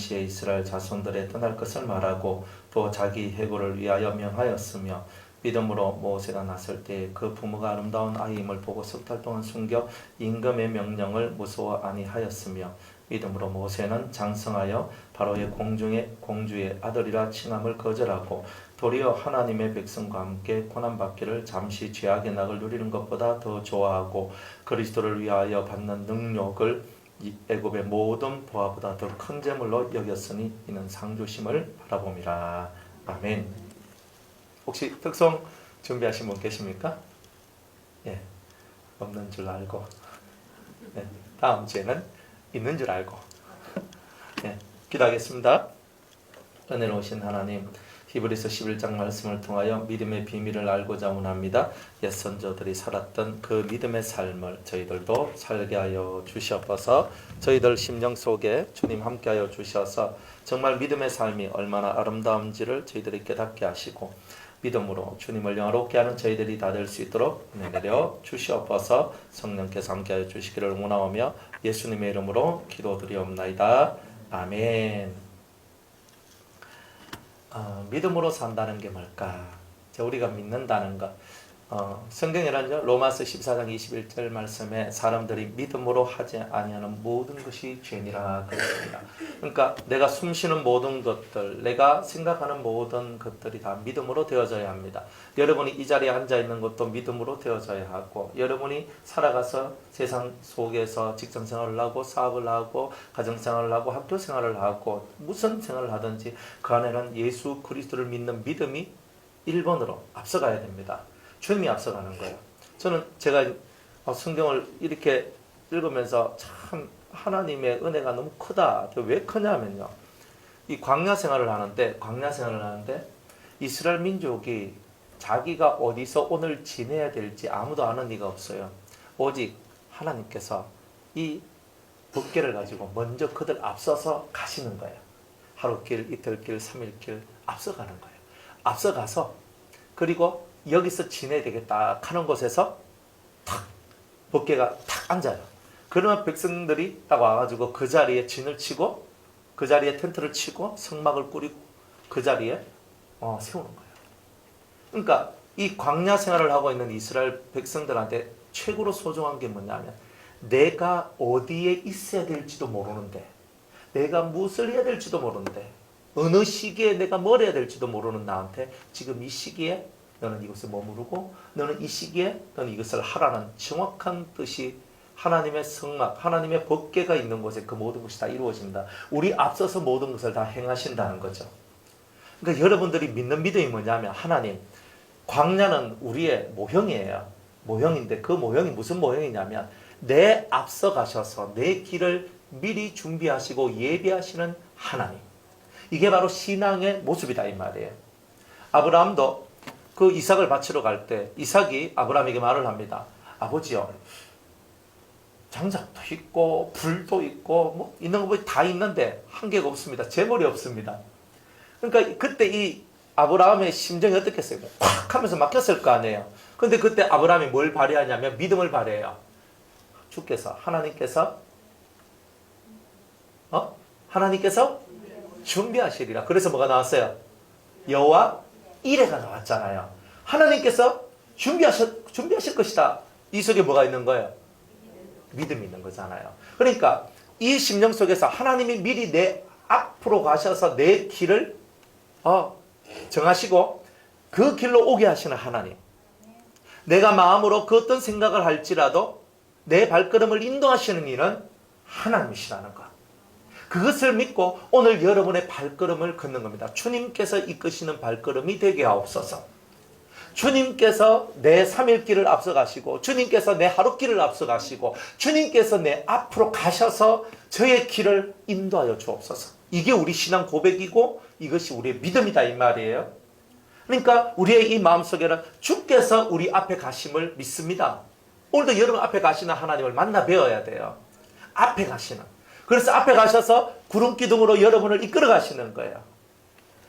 동시에 이스라엘 자손들의 떠날 것을 말하고 또 자기 해고를 위하여 명하였으며 믿음으로 모세가 났을 때 그 부모가 아름다운 아이임을 보고 석 달 동안 숨겨 임금의 명령을 무서워 아니하였으며 믿음으로 모세는 장성하여 바로의 공주의 아들이라 칭함을 거절하고 도리어 하나님의 백성과 함께 고난받기를 잠시 죄악의 낙을 누리는 것보다 더 좋아하고 그리스도를 위하여 받는 능력을 애굽의 모든 보화보다 더 큰 재물로 여겼으니 이는 상주심을 바라봄이라. 아멘. 혹시 특송 준비하신 분 계십니까? 예, 없는 줄 알고, 예, 다음 주에는 있는 줄 알고. 예, 기도하겠습니다. 은혜로우신 하나님, 히브리서 11장 말씀을 통하여 믿음의 비밀을 알고자 원합니다. 옛 선조들이 살았던 그 믿음의 삶을 저희들도 살게 하여 주시옵소서. 저희들 심령 속에 주님 함께하여 주셔서 정말 믿음의 삶이 얼마나 아름다운지를 저희들이 깨닫게 하시고 믿음으로 주님을 영화롭게 하는 저희들이 다 될 수 있도록 은혜 내려 주시옵소서. 성령께서 함께하여 주시기를 원하오며 예수님의 이름으로 기도드리옵나이다. 아멘. 믿음으로 산다는 게 뭘까? 우리가 믿는다는 것. 성경에는요, 로마서 14장 21절 말씀에 사람들이 믿음으로 하지 아니하는 모든 것이 죄니라 그랬습니다. 그러니까 내가 숨쉬는 모든 것들, 내가 생각하는 모든 것들이 다 믿음으로 되어져야 합니다. 여러분이 이 자리에 앉아 있는 것도 믿음으로 되어져야 하고, 여러분이 살아가서 세상 속에서 직장 생활을 하고 사업을 하고 가정 생활을 하고 학교 생활을 하고 무슨 생활을 하든지 그 안에는 예수 그리스도를 믿는 믿음이 1번으로 앞서가야 됩니다. 주님이 앞서가는 거예요. 저는 제가 성경을 이렇게 읽으면서 참 하나님의 은혜가 너무 크다. 왜 크냐면요, 이 광야 생활을 하는데 이스라엘 민족이 자기가 어디서 오늘 지내야 될지 아무도 아는 이가 없어요. 오직 하나님께서 이 법궤를 가지고 먼저 그들 앞서서 가시는 거예요. 하루길, 이틀길, 3일길 앞서가는 거예요. 앞서가서 그리고 여기서 지내야 되겠다 하는 곳에서 탁 법궤가 탁 앉아요. 그러면 백성들이 딱 와가지고 그 자리에 진을 치고 그 자리에 텐트를 치고 성막을 꾸리고 그 자리에 세우는 거예요. 그러니까 이 광야 생활을 하고 있는 이스라엘 백성들한테 최고로 소중한 게 뭐냐면, 내가 어디에 있어야 될지도 모르는데, 내가 무엇을 해야 될지도 모르는데, 어느 시기에 내가 뭘 해야 될지도 모르는 나한테 지금 이 시기에 너는 이것을 머무르고 너는 이 시기에 너는 이것을 하라는 정확한 뜻이 하나님의 성막, 하나님의 법궤가 있는 곳에 그 모든 것이 다 이루어진다. 우리 앞서서 모든 것을 다 행하신다는 거죠. 그러니까 여러분들이 믿는 믿음이 뭐냐면, 하나님, 광야는 우리의 모형이에요. 모형인데 그 모형이 무슨 모형이냐면, 내 앞서 가셔서 내 길을 미리 준비하시고 예비하시는 하나님. 이게 바로 신앙의 모습이다 이 말이에요. 아브라함도 그 이삭을 바치러 갈 때 이삭이 아브라함에게 말을 합니다. 아버지요, 장작도 있고 불도 있고 뭐 있는 거 다 있는데 한 개가 없습니다. 재물이 없습니다. 그러니까 그때 이 아브라함의 심정이 어떻겠어요? 팍 하면서 막혔을 거 아니에요. 근데 그때 아브라함이 뭘 발휘하냐면 믿음을 발휘해요. 주께서, 하나님께서 준비하시리라. 그래서 뭐가 나왔어요? 여호와 이레가 나왔잖아요. 하나님께서 준비하실 것이다. 이 속에 뭐가 있는 거예요? 믿음이 있는 거잖아요. 그러니까 이 심령 속에서 하나님이 미리 내 앞으로 가셔서 내 길을 정하시고 그 길로 오게 하시는 하나님. 내가 마음으로 그 어떤 생각을 할지라도 내 발걸음을 인도하시는 이는 하나님이시라는 것. 그것을 믿고 오늘 여러분의 발걸음을 걷는 겁니다. 주님께서 이끄시는 발걸음이 되게 하옵소서. 주님께서 내 3일길을 앞서가시고 주님께서 내 하루길을 앞서가시고 주님께서 내 앞으로 가셔서 저의 길을 인도하여 주옵소서. 이게 우리 신앙 고백이고 이것이 우리의 믿음이다 이 말이에요. 그러니까 우리의 이 마음속에는 주께서 우리 앞에 가심을 믿습니다. 오늘도 여러분 앞에 가시는 하나님을 만나 배워야 돼요. 앞에 가시는. 그래서 앞에 가셔서 구름 기둥으로 여러분을 이끌어 가시는 거예요.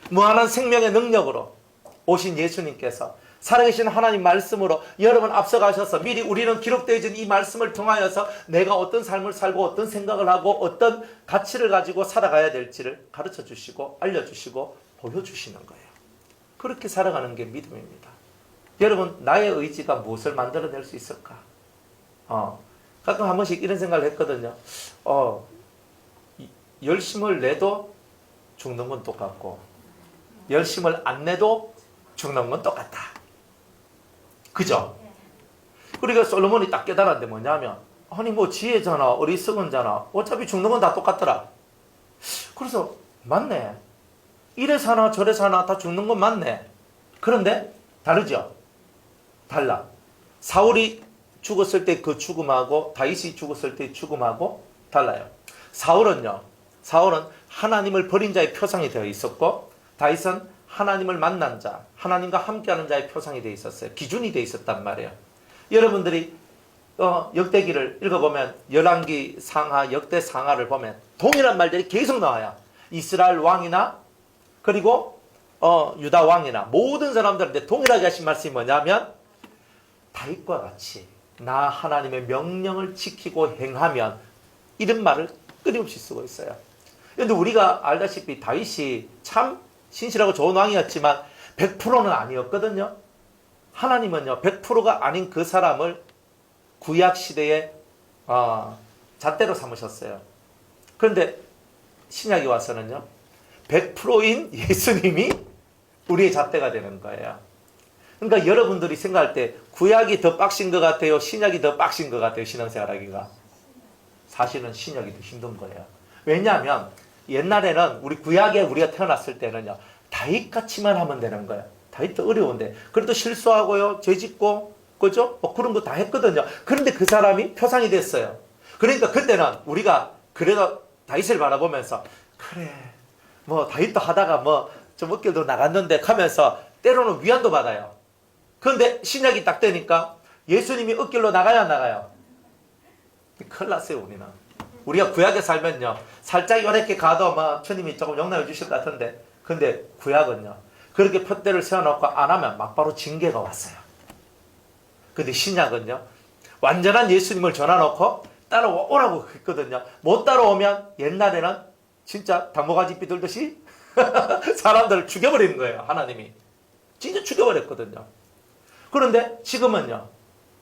무한한 생명의 능력으로 오신 예수님께서 살아계신 하나님 말씀으로 여러분 앞서가셔서 미리 우리는 기록되어 있는 이 말씀을 통하여서 내가 어떤 삶을 살고 어떤 생각을 하고 어떤 가치를 가지고 살아가야 될지를 가르쳐 주시고 알려주시고 보여주시는 거예요. 그렇게 살아가는 게 믿음입니다. 여러분 나의 의지가 무엇을 만들어낼 수 있을까? 가끔 한 번씩 이런 생각을 했거든요. 열심을 내도 죽는 건 똑같고 열심을 안 내도 죽는 건 똑같다. 그죠? 그러니까 솔로몬이 딱 깨달았는데 뭐냐면 아니 뭐 지혜잖아 어리석은 자나 어차피 죽는 건 다 똑같더라. 그래서 맞네. 이래 사나 저래 사나 다 죽는 건 맞네. 그런데 다르죠? 달라. 사울이 죽었을 때 그 죽음하고 다윗이 죽었을 때 죽음하고 달라요. 사울은 하나님을 버린 자의 표상이 되어 있었고 다윗은 하나님을 만난 자, 하나님과 함께하는 자의 표상이 되어 있었어요. 기준이 되어 있었단 말이에요. 여러분들이 역대기를 읽어보면 열왕기 상하, 역대 상하를 보면 동일한 말들이 계속 나와요. 이스라엘 왕이나 그리고 유다 왕이나 모든 사람들한테 동일하게 하신 말씀이 뭐냐면 다윗과 같이 나 하나님의 명령을 지키고 행하면 이런 말을 끊임없이 쓰고 있어요. 그런데 우리가 알다시피 다윗이 참 신실하고 좋은 왕이었지만 100%는 아니었거든요. 하나님은요 100%가 아닌 그 사람을 구약시대에 잣대로 삼으셨어요. 그런데 신약이 와서는요 100%인 예수님이 우리의 잣대가 되는 거예요. 그러니까 여러분들이 생각할 때 구약이 더 빡신 것 같아요? 신약이 더 빡신 것 같아요? 신앙생활하기가? 사실은 신약이 더 힘든 거예요. 왜냐하면 옛날에는 우리 구약에 우리가 태어났을 때는요 다윗같이만 하면 되는 거예요. 다윗도 어려운데 그래도 실수하고요 죄짓고 그죠? 그런 거 다 했거든요. 그런데 그 사람이 표상이 됐어요. 그러니까 그때는 우리가 그래도 다윗을 바라보면서 그래 뭐 다윗도 하다가 뭐 좀 어깨도 나갔는데 하면서 때로는 위안도 받아요. 그런데 신약이 딱 되니까 예수님이 어깨로 나가야 안 나가요? 큰일 났어요 우리는. 우리가 구약에 살면요 살짝 요렇게 가도 뭐 주님이 조금 용납해 주실 것 같은데 근데 구약은요 그렇게 푯대를 세워놓고 안 하면 막바로 징계가 왔어요. 근데 신약은요 완전한 예수님을 전화놓고 따라오라고 했거든요. 못 따라오면 옛날에는 진짜 당모가지 삐들듯이 사람들을 죽여버리는 거예요. 하나님이 진짜 죽여버렸거든요. 그런데 지금은요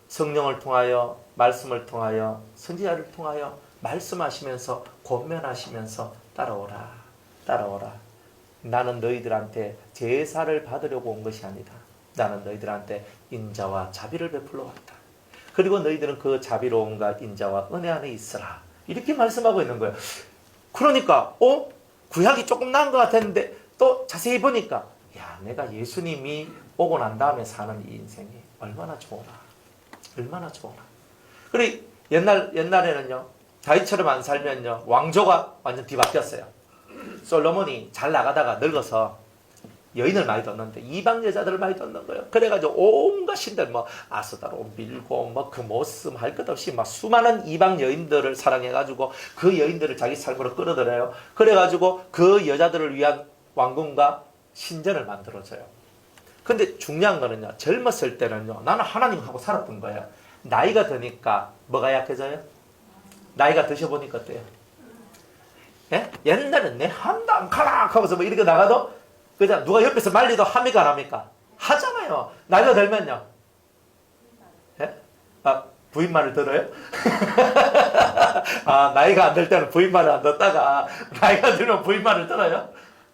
성령을 통하여 말씀을 통하여 선지자를 통하여 말씀하시면서 권면하시면서 따라오라 따라오라. 나는 너희들한테 제사를 받으려고 온 것이 아니다. 나는 너희들한테 인자와 자비를 베풀러 왔다. 그리고 너희들은 그 자비로움과 인자와 은혜 안에 있으라. 이렇게 말씀하고 있는 거예요. 그러니까 구약이 조금 나은 것 같았는데 또 자세히 보니까 야 내가 예수님이 오고 난 다음에 사는 이 인생이 얼마나 좋으나 얼마나 좋으나. 그래 옛날에는요 다윗처럼 안 살면요 왕조가 완전 뒤바뀌었어요. 솔로몬이 잘 나가다가 늙어서 여인을 많이 뒀는데 이방 여자들을 많이 뒀는 거예요. 그래가지고 온갖 신들 뭐 아스다로 밀고 뭐 그모스 할 것 없이 막 수많은 이방 여인들을 사랑해가지고 그 여인들을 자기 삶으로 끌어들여요. 그래가지고 그 여자들을 위한 왕궁과 신전을 만들어줘요. 근데 중요한 거는요 젊었을 때는요 나는 하나님하고 살았던 거예요. 나이가 드니까 뭐가 약해져요? 나이가 드셔보니까 어때요? 예? 옛날엔 내 한다 안 가라 하면서 뭐 이렇게 나가도 그냥 누가 옆에서 말리도 합니까 안 합니까? 하잖아요. 나이가 들면요. 예? 부인 말을 들어요? 나이가 안 들 때는 부인 말을 안 듣다가 나이가 들면 부인 말을 들어요?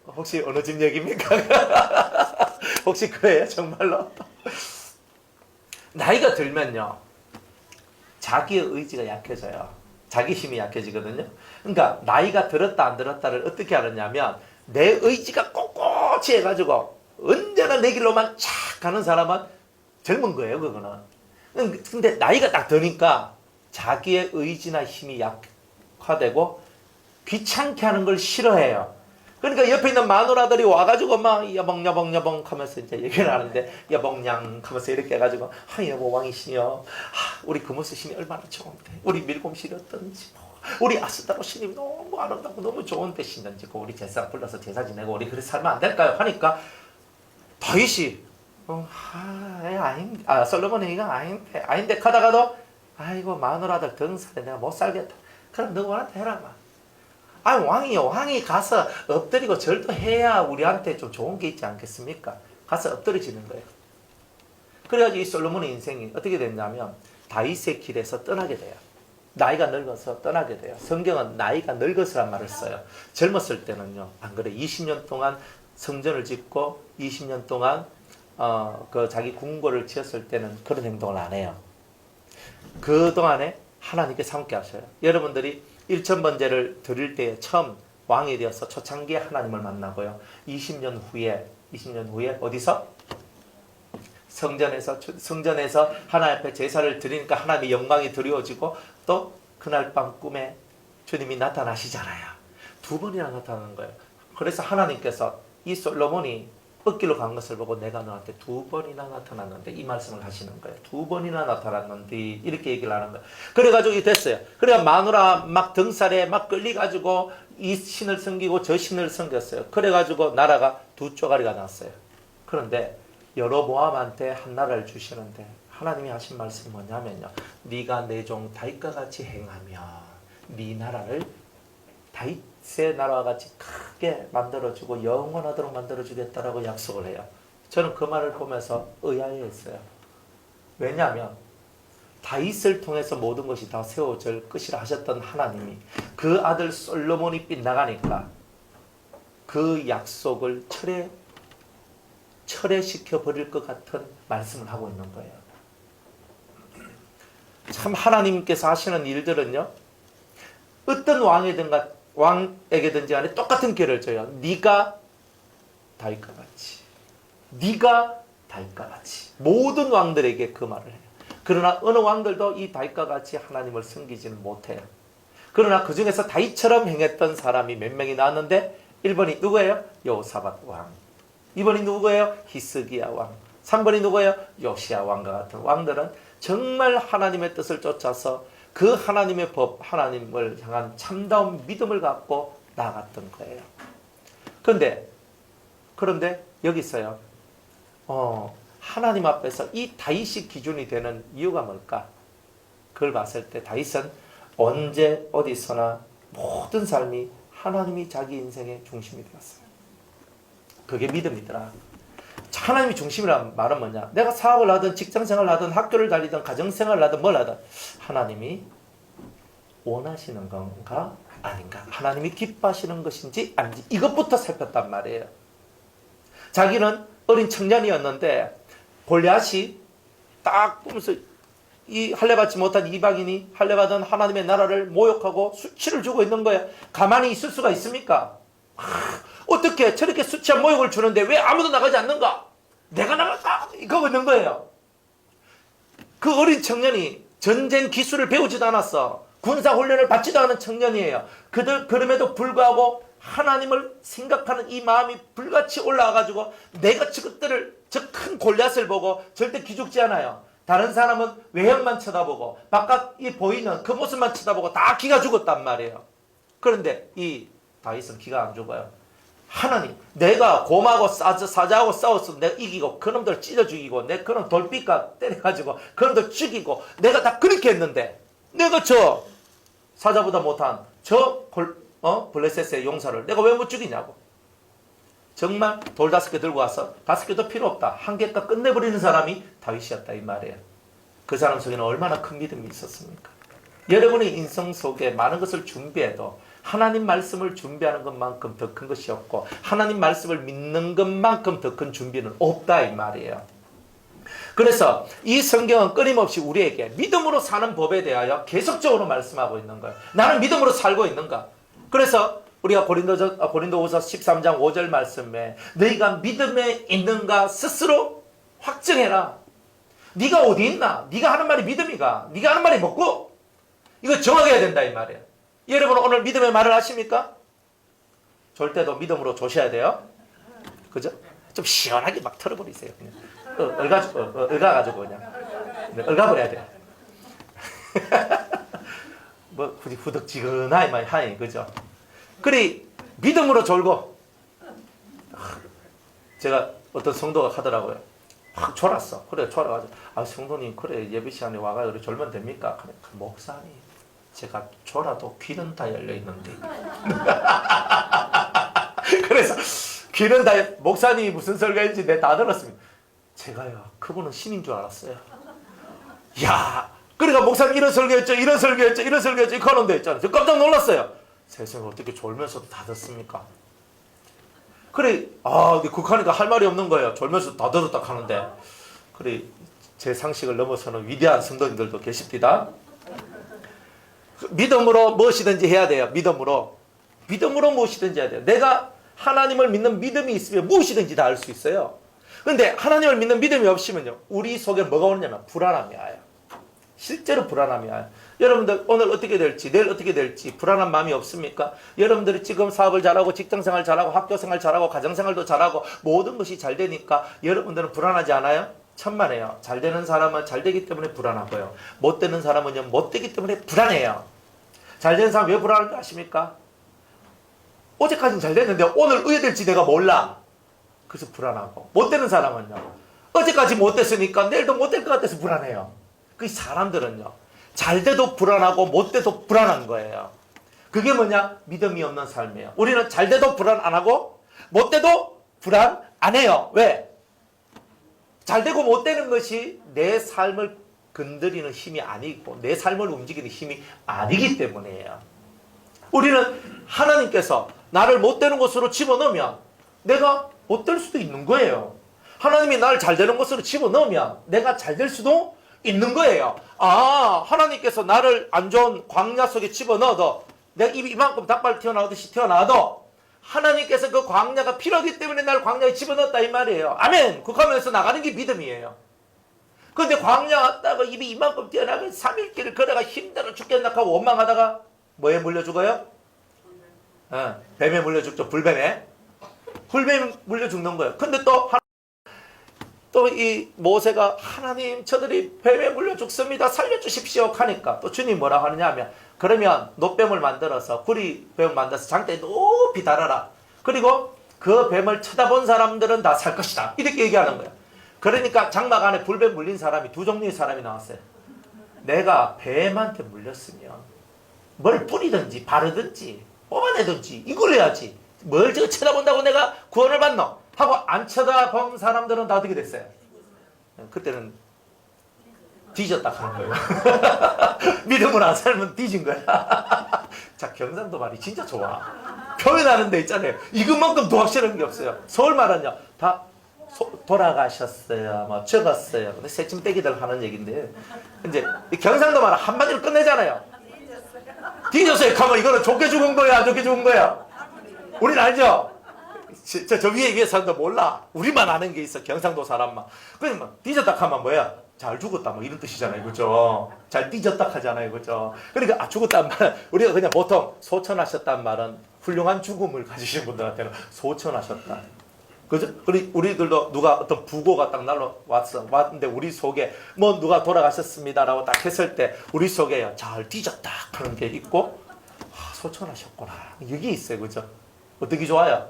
혹시 어느 집 얘기입니까? 혹시 그래요? 정말로? 나이가 들면요. 자기의 의지가 약해져요. 자기 힘이 약해지거든요. 그러니까 나이가 들었다 안 들었다를 어떻게 하느냐면 내 의지가 꼿꼿이 해가지고 언제나 내 길로만 착 가는 사람은 젊은 거예요. 그거는. 근데 나이가 딱 드니까 자기의 의지나 힘이 약화되고 귀찮게 하는 걸 싫어해요. 그러니까 옆에 있는 마누라들이 와가지고 막 여봉여봉여봉 하면서 이제 얘기를 하는데 여봉양 하면서 이렇게 해가지고 여보 왕이시여 우리 금오스 신이 얼마나 좋은데 우리 밀곰실이 어떤지 우리 아스다로 신이 너무 아름답고 너무 좋은데 신전 짓고 우리 제사 불러서 제사 지내고 우리 그렇게 살면 안 될까요? 하니까 다윗이 솔로몬이 이거 아닌데 가다가도 아이고 마누라들 등살에 내가 못 살겠다. 그럼 누구한테 해라 마. 왕이 가서 엎드리고 절도해야 우리한테 좀 좋은 게 있지 않겠습니까? 가서 엎드려지는 거예요. 그래가지고 이 솔로몬의 인생이 어떻게 됐냐면 다윗의 길에서 떠나게 돼요. 나이가 늙어서 떠나게 돼요. 성경은 나이가 늙어서란 말을 써요. 젊었을 때는요, 안 그래. 20년 동안 성전을 짓고 20년 동안 자기 궁궐을 지었을 때는 그런 행동을 안 해요. 그 동안에 하나님께 함께 하셔요. 여러분들이 일천번제를 드릴 때에 처음 왕이 되어서 초창기에 하나님을 만나고요. 20년 후에 어디서? 성전에서 하나님 앞에 제사를 드리니까 하나님의 영광이 드리워지고 또 그날 밤 꿈에 주님이 나타나시잖아요. 2번이나 나타나는 거예요. 그래서 하나님께서 이 솔로몬이 흙길로 간 것을 보고 내가 너한테 2번이나 나타났는데 이 말씀을 하시는 거예요. 2번이나 나타났는데 이렇게 얘기를 하는 거예요. 그래가지고 이 됐어요. 그래가 마누라 막 등살에 막 끌려가지고 이 신을 섬기고 저 신을 섬겼어요. 그래가지고 나라가 2쪼가리가 났어요. 그런데 여로보암한테 한 나라를 주시는데 하나님이 하신 말씀이 뭐냐면요. 네가 내 종 다윗과 같이 행하면 네 나라를 다윗의 나라와 같이 크게 만들어주고 영원하도록 만들어주겠다라고 약속을 해요. 저는 그 말을 보면서 의아해했어요. 왜냐하면 다윗을 통해서 모든 것이 다 세워질 것이라 하셨던 하나님이 그 아들 솔로몬이 빗나가니까 그 약속을 철회시켜 버릴 것 같은 말씀을 하고 있는 거예요. 참 하나님께서 하시는 일들은요, 어떤 왕에게든지 간에 똑같은 기회를 줘요. 네가 다윗과 같이 모든 왕들에게 그 말을 해요. 그러나 어느 왕들도 이 다윗과 같이 하나님을 섬기지는 못해요. 그러나 그 중에서 다윗처럼 행했던 사람이 몇 명이 나왔는데 1번이 누구예요? 여호사밧 왕. 2번이 누구예요? 히스기야 왕. 3번이 누구예요? 요시야 왕과 같은 왕들은 정말 하나님의 뜻을 쫓아서 그 하나님의 법, 하나님을 향한 참다운 믿음을 갖고 나아갔던 거예요. 그런데 여기 있어요. 하나님 앞에서 이 다윗이 기준이 되는 이유가 뭘까? 그걸 봤을 때 다윗은 언제 어디서나 모든 삶이 하나님이 자기 인생의 중심이 되었어요. 그게 믿음이더라. 하나님이 중심이란 말은 뭐냐? 내가 사업을 하든 직장생활을 하든 학교를 다니든 가정생활을 하든 뭘 하든 하나님이 원하시는 건가 아닌가? 하나님이 기뻐하시는 것인지 아닌지 이것부터 살폈단 말이에요. 자기는 어린 청년이었는데 골리앗이 딱 보면서 이 할례받지 못한 이방인이 할례받은 하나님의 나라를 모욕하고 수치를 주고 있는 거예요. 가만히 있을 수가 있습니까? 어떻게 저렇게 수치한 모욕을 주는데 왜 아무도 나가지 않는가? 내가 나갈까? 이거 있는 거예요. 그 어린 청년이 전쟁 기술을 배우지도 않았어. 군사훈련을 받지도 않은 청년이에요. 그럼에도 불구하고 하나님을 생각하는 이 마음이 불같이 올라와가지고 내가 저 큰 골리앗을 보고 절대 기죽지 않아요. 다른 사람은 외형만 쳐다보고 바깥 보이는 그 모습만 쳐다보고 다 기가 죽었단 말이에요. 그런데 이 다윗은 기가 안 죽어요. 하나님, 내가 곰하고 사자하고 싸워서 내가 이기고 그놈들 찢어 죽이고 내 그놈 돌빛과 때려가지고 그놈들 죽이고 내가 다 그렇게 했는데 내가 저 사자보다 못한 블레셋의 용사를 내가 왜 못 죽이냐고. 정말 돌 5개 들고 와서 5개도 필요 없다. 한 개가 끝내버리는 사람이 다윗이었다 이 말이에요. 그 사람 속에는 얼마나 큰 믿음이 있었습니까? 여러분의 인생 속에 많은 것을 준비해도 하나님 말씀을 준비하는 것만큼 더 큰 것이 없고 하나님 말씀을 믿는 것만큼 더 큰 준비는 없다 이 말이에요. 그래서 이 성경은 끊임없이 우리에게 믿음으로 사는 법에 대하여 계속적으로 말씀하고 있는 거예요. 나는 믿음으로 살고 있는가? 그래서 우리가 고린도후서 13장 5절 말씀에 너희가 믿음에 있는가 스스로 확증해라. 네가 어디 있나? 네가 하는 말이 믿음이가? 네가 하는 말이 뭐고? 이거 정확해야 된다 이 말이에요. 여러분 오늘 믿음의 말을 하십니까? 졸 때도 믿음으로 조셔야 돼요. 그죠? 좀 시원하게 막 털어버리세요. 그냥 얽아가지고 그냥 얽아버려야 돼요. 뭐 굳이 후덕지근하니 하니 그죠? 그래 믿음으로 졸고 제가 어떤 성도가 하더라고요. 확 졸았어. 그래 졸아가지고 성도님 그래 예배 시간에 와가 그래 졸면 됩니까? 그래 목사님 제가 졸아도 귀는 다 열려 있는데. 그래서 귀는 다 목사님이 무슨 설교인지 내 다 들었습니다. 제가요 그분은 신인 줄 알았어요. 야 그러니까 목사님 이런 설교했죠 이런 설교했죠 이런 설교했죠 이 코너도 했잖아요. 저 깜짝 놀랐어요. 세상에 어떻게 졸면서도 다 듣습니까? 그래 근데 그하니까 할 말이 없는 거예요. 졸면서 다 들었다 하는데. 그래 제 상식을 넘어서는 위대한 성도님들도 계십니다. 믿음으로 무엇이든지 해야 돼요. 믿음으로 무엇이든지 해야 돼요. 내가 하나님을 믿는 믿음이 있으면 무엇이든지 다 할 수 있어요. 근데 하나님을 믿는 믿음이 없으면요 우리 속에 뭐가 오냐면 불안함이 와요. 실제로 불안함이 와요. 여러분들 오늘 어떻게 될지 내일 어떻게 될지 불안한 마음이 없습니까? 여러분들이 지금 사업을 잘하고 직장생활 잘하고 학교생활 잘하고 가정생활도 잘하고 모든 것이 잘 되니까 여러분들은 불안하지 않아요? 천만에요. 잘 되는 사람은 잘 되기 때문에 불안하고요. 못 되는 사람은요 못 되기 때문에 불안해요. 잘 되는 사람 왜 불안한지 아십니까? 어제까지는 잘 됐는데 오늘 어떻게 될지 내가 몰라. 그래서 불안하고. 못 되는 사람은요 어제까지 못 됐으니까 내일도 못 될 것 같아서 불안해요. 그 사람들은요 잘 돼도 불안하고 못 돼도 불안한 거예요. 그게 뭐냐? 믿음이 없는 삶이에요. 우리는 잘 돼도 불안 안 하고 못 돼도 불안 안 해요. 왜? 잘 되고 못 되는 것이 내 삶을 건드리는 힘이 아니고 내 삶을 움직이는 힘이 아니기 때문이에요. 우리는 하나님께서 나를 못 되는 곳으로 집어넣으면 내가 못 될 수도 있는 거예요. 하나님이 나를 잘 되는 곳으로 집어넣으면 내가 잘 될 수도 있는 거예요. 하나님께서 나를 안 좋은 광야 속에 집어넣어도 내가 입이 이만큼 닭발 튀어나오듯이 튀어나와도 하나님께서 그 광야가 필요하기 때문에 나를 광야에 집어넣었다 이 말이에요. 아멘. 그 가면서 나가는 게 믿음이에요. 그런데 광야 왔다가 입이 이만큼 튀어나가면 3일 길을 걸어가 힘들어 죽겠나 하고 원망하다가 뭐에 물려 죽어요? 뱀에 물려 죽죠. 불뱀에 물려 죽는 거예요. 근데 또 이 모세가 하나님 저들이 뱀에 물려 죽습니다. 살려주십시오 하니까 또 주님 뭐라 하느냐 하면 그러면 놋뱀을 만들어서 구리뱀을 만들어서 장대에 높이 달아라. 그리고 그 뱀을 쳐다본 사람들은 다 살 것이다. 이렇게 얘기하는 거예요. 그러니까 장막 안에 불뱀 물린 사람이 두 종류의 사람이 나왔어요. 내가 뱀한테 물렸으면 뭘 뿌리든지 바르든지 뽑아내든지 이걸 해야지. 뭘 저거 쳐다본다고 내가 구원을 받노? 하고 안 쳐다본 사람들은 다 어떻게 됐어요? 그때는 뒤졌다 하는 거예요. 믿음을 안 살면 뒤진 거야. 자, 경상도 말이 진짜 좋아. 표현하는 데 있잖아요. 이것만큼 더 확실한 게 없어요. 서울 말은요, 다 돌아가셨어요, 뭐 죽었어요. 근데 새침대기들 하는 얘기인데, 이제 경상도 말은 한마디로 끝내잖아요. 뒤졌어요. 가면 이거는 좋게 죽은 거야, 안 좋게 죽은 거야? 우린 알죠? 저 위에 사람도 몰라. 우리만 아는 게 있어. 경상도 사람만. 그러면 뒤졌다 하면 뭐야? 잘 죽었다 뭐 이런 뜻이잖아요. 그죠? 잘 뒤졌다 하잖아요. 그죠? 그러니까 죽었다는 말은 우리가 그냥 보통 소천하셨다는 말은 훌륭한 죽음을 가지신 분들한테는 소천하셨다. 그죠? 우리들도 누가 어떤 부고가 딱 왔는데 우리 속에 뭐 누가 돌아가셨습니다라고 딱 했을 때 우리 속에 잘 뒤졌다 그런 게 있고 소천하셨구나. 여기 있어요. 그죠? 어떤 게 좋아요?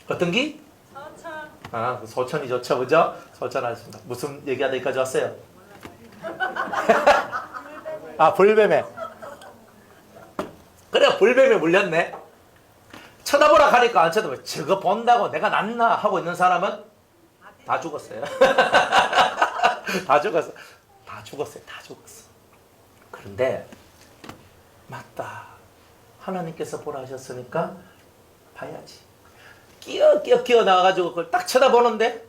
어떤 기? 소천. 소천이 좋죠, 그죠? 소천하십니다. 무슨 얘기하다 여기까지 왔어요? 불뱀에. 그래, 불뱀에 물렸네. 쳐다보라 하니까 안 쳐다보고, 저거 본다고 내가 낫나 하고 있는 사람은 다 죽었어요. 다 죽었어. 그런데, 맞다. 하나님께서 보라 하셨으니까 봐야지. 끼어 나와가지고 그걸 딱 쳐다보는데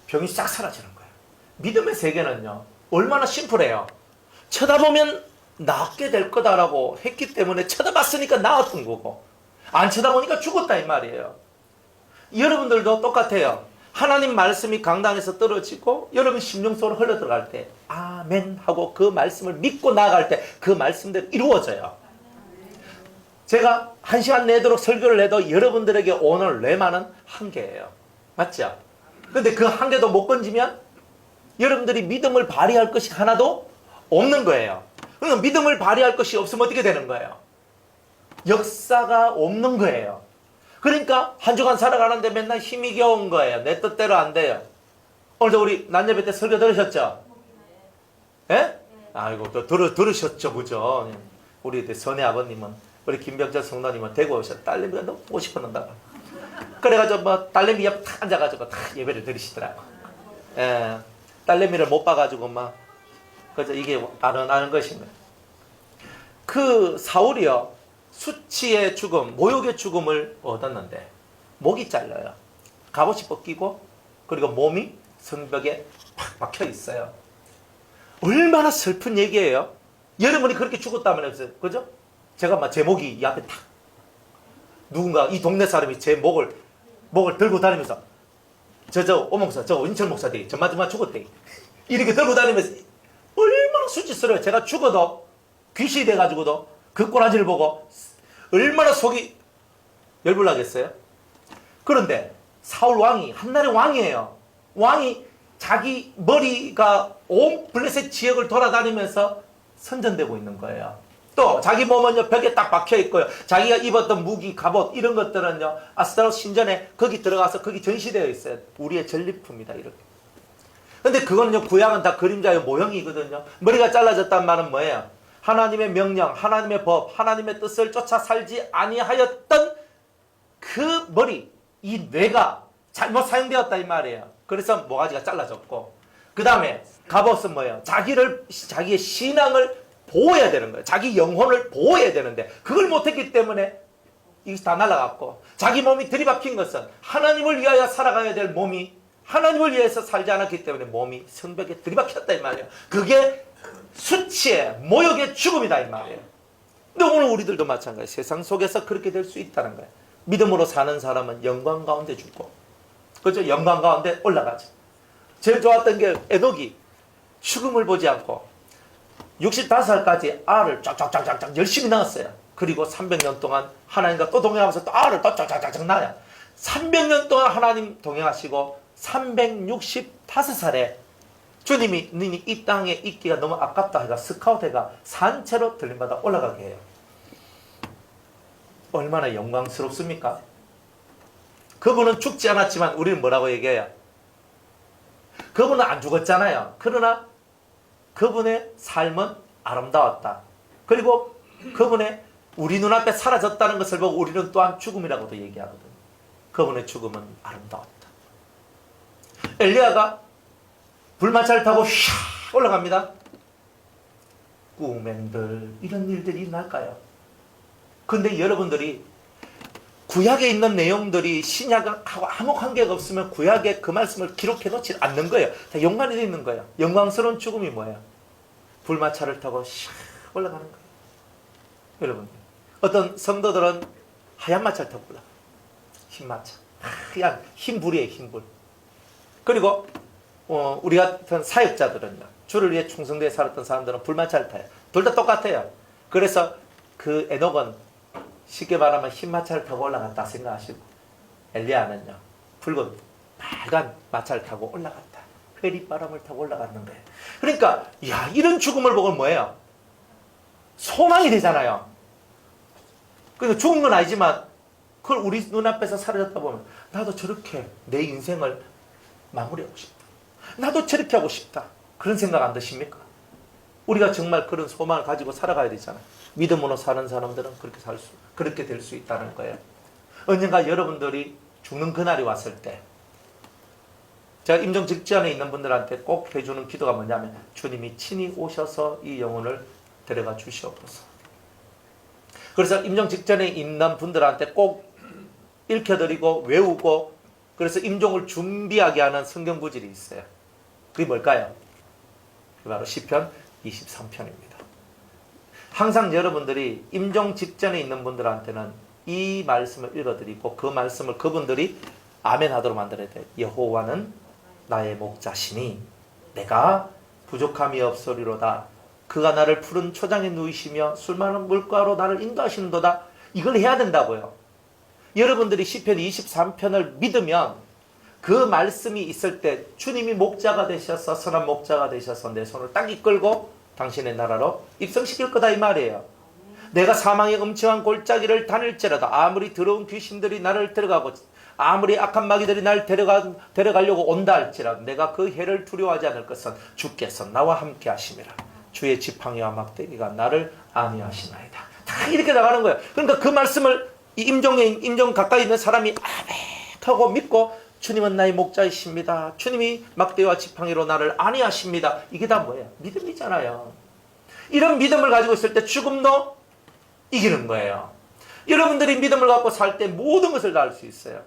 병이 싹 사라지는 거예요. 믿음의 세계는요 얼마나 심플해요. 쳐다보면 낫게 될 거다라고 했기 때문에 쳐다봤으니까 나았던 거고 안 쳐다보니까 죽었다 이 말이에요. 여러분들도 똑같아요. 하나님 말씀이 강단에서 떨어지고 여러분 심령 속으로 흘러들어갈 때 아멘 하고 그 말씀을 믿고 나아갈 때 그 말씀대로 이루어져요. 제가 1시간 내도록 설교를 해도 여러분들에게 오늘 뇌만은 한계예요. 맞죠? 근데 그 한계도 못 건지면 여러분들이 믿음을 발휘할 것이 하나도 없는 거예요. 그러면 믿음을 발휘할 것이 없으면 어떻게 되는 거예요? 역사가 없는 거예요. 그러니까 한 주간 살아가는데 맨날 힘이 겨운 거예요. 내 뜻대로 안 돼요. 오늘도 우리 난예배 때 설교 들으셨죠? 예? 아이고 또 들으셨죠, 그죠? 우리 선의 아버님은 우리 김병철 성도님은 대구 오셔 딸내미가 너무 보고 싶었는다. 그래가지고 뭐 딸내미 옆에 탁 앉아가지고 탁 예배를 드리시더라고. 예, 딸내미를 못 봐가지고 막 그저 이게 아는 것인 거예요. 그 사울이요 수치의 죽음, 모욕의 죽음을 얻었는데 목이 잘려요. 갑옷이 벗기고 그리고 몸이 성벽에 팍 박혀 있어요. 얼마나 슬픈 얘기예요. 여러분이 그렇게 죽었다면 그죠? 제가 막 제 목이 이 앞에 탁 누군가 이 동네 사람이 제 목을 들고 다니면서 저 오목사 저 인철 목사들이 정말 죽었대 이렇게 들고 다니면서 얼마나 수치스러워요. 제가 죽어도 귀신이 돼가지고도 그 꼬라지를 보고 얼마나 속이 열불나겠어요. 그런데 사울 왕이 한나라의 왕이에요. 왕이 자기 머리가 온 블레셋 지역을 돌아다니면서 선전되고 있는 거예요. 또 자기 몸은요 벽에 딱 박혀 있고요. 자기가 입었던 무기, 갑옷 이런 것들은요 아스타로스 신전에 거기 들어가서 거기 전시되어 있어요. 우리의 전리품이다 이렇게. 근데 그거는요 구약은 다 그림자의 모형이거든요. 머리가 잘라졌단 말은 뭐예요? 하나님의 명령, 하나님의 법, 하나님의 뜻을 쫓아 살지 아니하였던 그 머리, 이 뇌가 잘못 사용되었다 이 말이에요. 그래서 모가지가 잘라졌고 그 다음에 갑옷은 뭐예요? 자기의 신앙을 보호해야 되는 거예요. 자기 영혼을 보호해야 되는데 그걸 못했기 때문에 이게 다 날아갔고 자기 몸이 들이박힌 것은 하나님을 위하여 살아가야 될 몸이 하나님을 위해서 살지 않았기 때문에 몸이 성벽에 들이박혔다 이 말이에요. 그게 수치의 모욕의 죽음이다 이 말이에요. 근데 오늘 우리들도 마찬가지 세상 속에서 그렇게 될 수 있다는 거예요. 믿음으로 사는 사람은 영광 가운데 죽고 그죠? 영광 가운데 올라가죠. 제일 좋았던 게 에녹이 죽음을 보지 않고 65살까지 알을 쫙쫙쫙쫙 열심히 낳았어요. 그리고 300년 동안 하나님과 또 동행하면서 또 알을 또 쫙쫙쫙 낳아요. 300년 동안 하나님 동행하시고 365살에 주님이 너희 이 땅에 있기가 너무 아깝다 해가 스카우트해가 산채로 들림받아 올라가게 해요. 얼마나 영광스럽습니까? 그분은 죽지 않았지만 우리는 뭐라고 얘기해요? 그분은 안 죽었잖아요. 그러나 그분의 삶은 아름다웠다. 그리고 그분의 우리 눈앞에 사라졌다는 것을 보고 우리는 또한 죽음이라고도 얘기하거든요. 그분의 죽음은 아름다웠다. 엘리야가 불마차를 타고 샥 올라갑니다. 꾸맹들 이런 일들이 일어날까요? 근데 여러분들이 구약에 있는 내용들이 신약하고 아무 관계가 없으면 구약에 그 말씀을 기록해 놓지 않는 거예요. 다 연관이 되어 있는 거예요. 영광스러운 죽음이 뭐예요? 불마차를 타고 샥 올라가는 거예요. 여러분, 어떤 성도들은 하얀 마차를 타고 올라가요. 흰마차. 하얀 흰불이에요. 흰불. 그리고 우리 같은 사역자들은요. 주를 위해 충성되게 살았던 사람들은 불마차를 타요. 둘 다 똑같아요. 그래서 그 에녹은 쉽게 말하면 흰 마차를 타고 올라갔다 생각하시고 엘리야는요 붉은 빨간 마차를 타고 올라갔다. 회리바람을 타고 올라갔는 거예요. 그러니까 야 이런 죽음을 보고 뭐예요? 소망이 되잖아요. 그래서 죽은 건 아니지만 그걸 우리 눈앞에서 사라졌다 보면 나도 저렇게 내 인생을 마무리하고 싶다. 나도 저렇게 하고 싶다. 그런 생각 안 드십니까? 우리가 정말 그런 소망을 가지고 살아가야 되잖아요. 믿음으로 사는 사람들은 그렇게 될 수 있다는 거예요. 언젠가 여러분들이 죽는 그날이 왔을 때 제가 임종 직전에 있는 분들한테 꼭 해주는 기도가 뭐냐면 주님이 친히 오셔서 이 영혼을 데려가 주시옵소서. 그래서 임종 직전에 있는 분들한테 꼭 읽혀드리고 외우고 그래서 임종을 준비하게 하는 성경 구절이 있어요. 그게 뭘까요? 그게 바로 시편 23편입니다. 항상 여러분들이 임종 직전에 있는 분들한테는 이 말씀을 읽어드리고 그 말씀을 그분들이 아멘 하도록 만들어야 돼요. 여호와는 나의 목자시니 내가 부족함이 없으리로다. 그가 나를 푸른 초장에 누이시며 술 많은 물가로 나를 인도하시는도다. 이걸 해야 된다고요. 여러분들이 시편 23편을 믿으면 그 말씀이 있을 때 주님이 목자가 되셔서 선한 목자가 되셔서 내 손을 딱 이끌고 당신의 나라로 입성시킬 거다 이 말이에요. 내가 사망의 엄청한 골짜기를 다닐지라도 아무리 더러운 귀신들이 나를 데려가고 아무리 악한 마귀들이 날 데려가려고 온다 할지라도 내가 그 해를 두려워하지 않을 것은 주께서 나와 함께 하심이라. 주의 지팡이와 막대기가 나를 안위하시나이다. 다 이렇게 나가는 거예요. 그러니까 그 말씀을 이 임종 가까이 있는 사람이 아멘하고 믿고 주님은 나의 목자이십니다. 주님이 막대와 지팡이로 나를 안위하십니다. 이게 다 뭐예요? 믿음이잖아요. 이런 믿음을 가지고 있을 때 죽음도 이기는 거예요. 여러분들이 믿음을 갖고 살 때 모든 것을 다 할 수 있어요.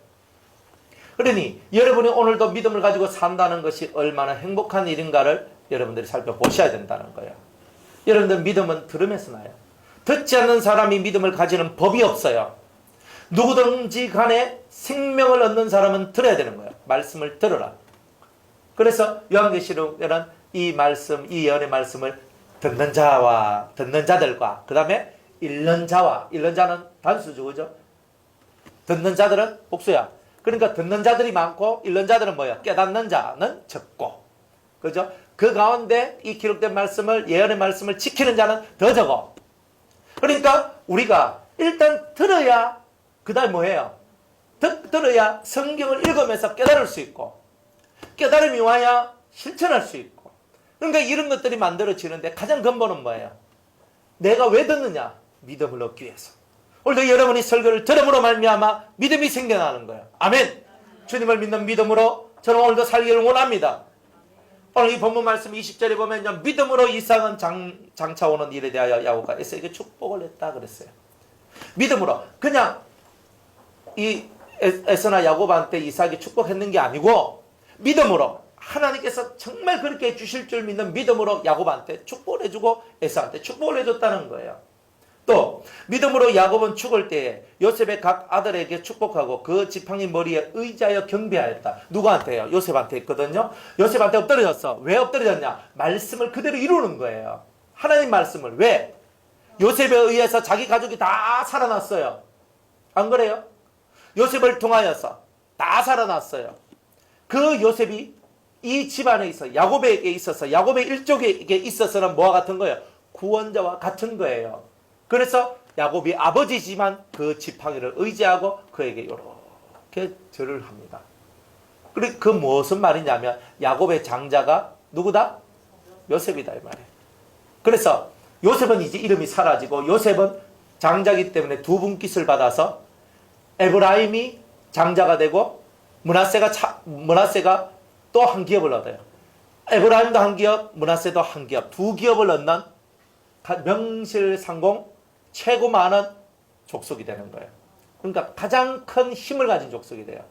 그러니 여러분이 오늘도 믿음을 가지고 산다는 것이 얼마나 행복한 일인가를 여러분들이 살펴보셔야 된다는 거예요. 여러분들 믿음은 들음에서 나요. 듣지 않는 사람이 믿음을 가지는 법이 없어요. 누구든지 간에 생명을 얻는 사람은 들어야 되는 거예요. 말씀을 들어라. 그래서 요한계시록에는 이 말씀, 이 예언의 말씀을 듣는 자들과 그 다음에 읽는 자는 단수죠. 그죠? 듣는 자들은 복수야. 그러니까 듣는 자들이 많고 읽는 자들은 뭐야? 깨닫는 자는 적고. 그죠? 그 가운데 이 기록된 말씀을, 예언의 말씀을 지키는 자는 더 적어. 그러니까 우리가 일단 들어야 그 다음 뭐예요? 들어야 성경을 읽으면서 깨달을 수 있고 깨달음이 와야 실천할 수 있고. 그러니까 이런 것들이 만들어지는데 가장 근본은 뭐예요? 내가 왜 듣느냐? 믿음을 얻기 위해서. 오늘도 여러분이 설교를 들음으로 말미암아 믿음이 생겨나는 거예요. 아멘. 주님을 믿는 믿음으로 저는 오늘도 살기를 원합니다. 오늘 이 본문 말씀 20절에 보면 믿음으로 이삭은 장차 오는 일에 대하여 야곱과 에서에게 축복을 했다 그랬어요. 믿음으로 그냥 이 에서나 야곱한테 이삭이 축복했는 게 아니고 믿음으로 하나님께서 정말 그렇게 해주실 줄 믿는 믿음으로 야곱한테 축복을 해주고 에서한테 축복을 해줬다는 거예요. 또 믿음으로 야곱은 죽을 때에 요셉의 각 아들에게 축복하고 그 지팡이 머리에 의지하여 경배하였다. 누구한테요? 요셉한테 했거든요. 요셉한테 엎드려졌어. 왜 엎드려졌냐? 말씀을 그대로 이루는 거예요. 하나님 말씀을. 왜? 요셉에 의해서 자기 가족이 다 살아났어요. 안 그래요? 요셉을 통하여서 다 살아났어요. 그 요셉이 이 집안에 있어 야곱에게 있어서 야곱의 일족에게 있어서는 뭐와 같은 거예요? 구원자와 같은 거예요. 그래서 야곱이 아버지지만 그 지팡이를 의지하고 그에게 이렇게 절을 합니다. 그리고 그 무슨 말이냐면 야곱의 장자가 누구다? 요셉이다 이 말이에요. 그래서 요셉은 이제 이름이 사라지고 요셉은 장자이기 때문에 두 분깃을 받아서 에브라임이 장자가 되고 므낫세가 또 한 기업을 얻어요. 에브라임도 한 기업, 므낫세도 한 기업, 두 기업을 얻는 명실상공 최고 많은 족속이 되는 거예요. 그러니까 가장 큰 힘을 가진 족속이 돼요.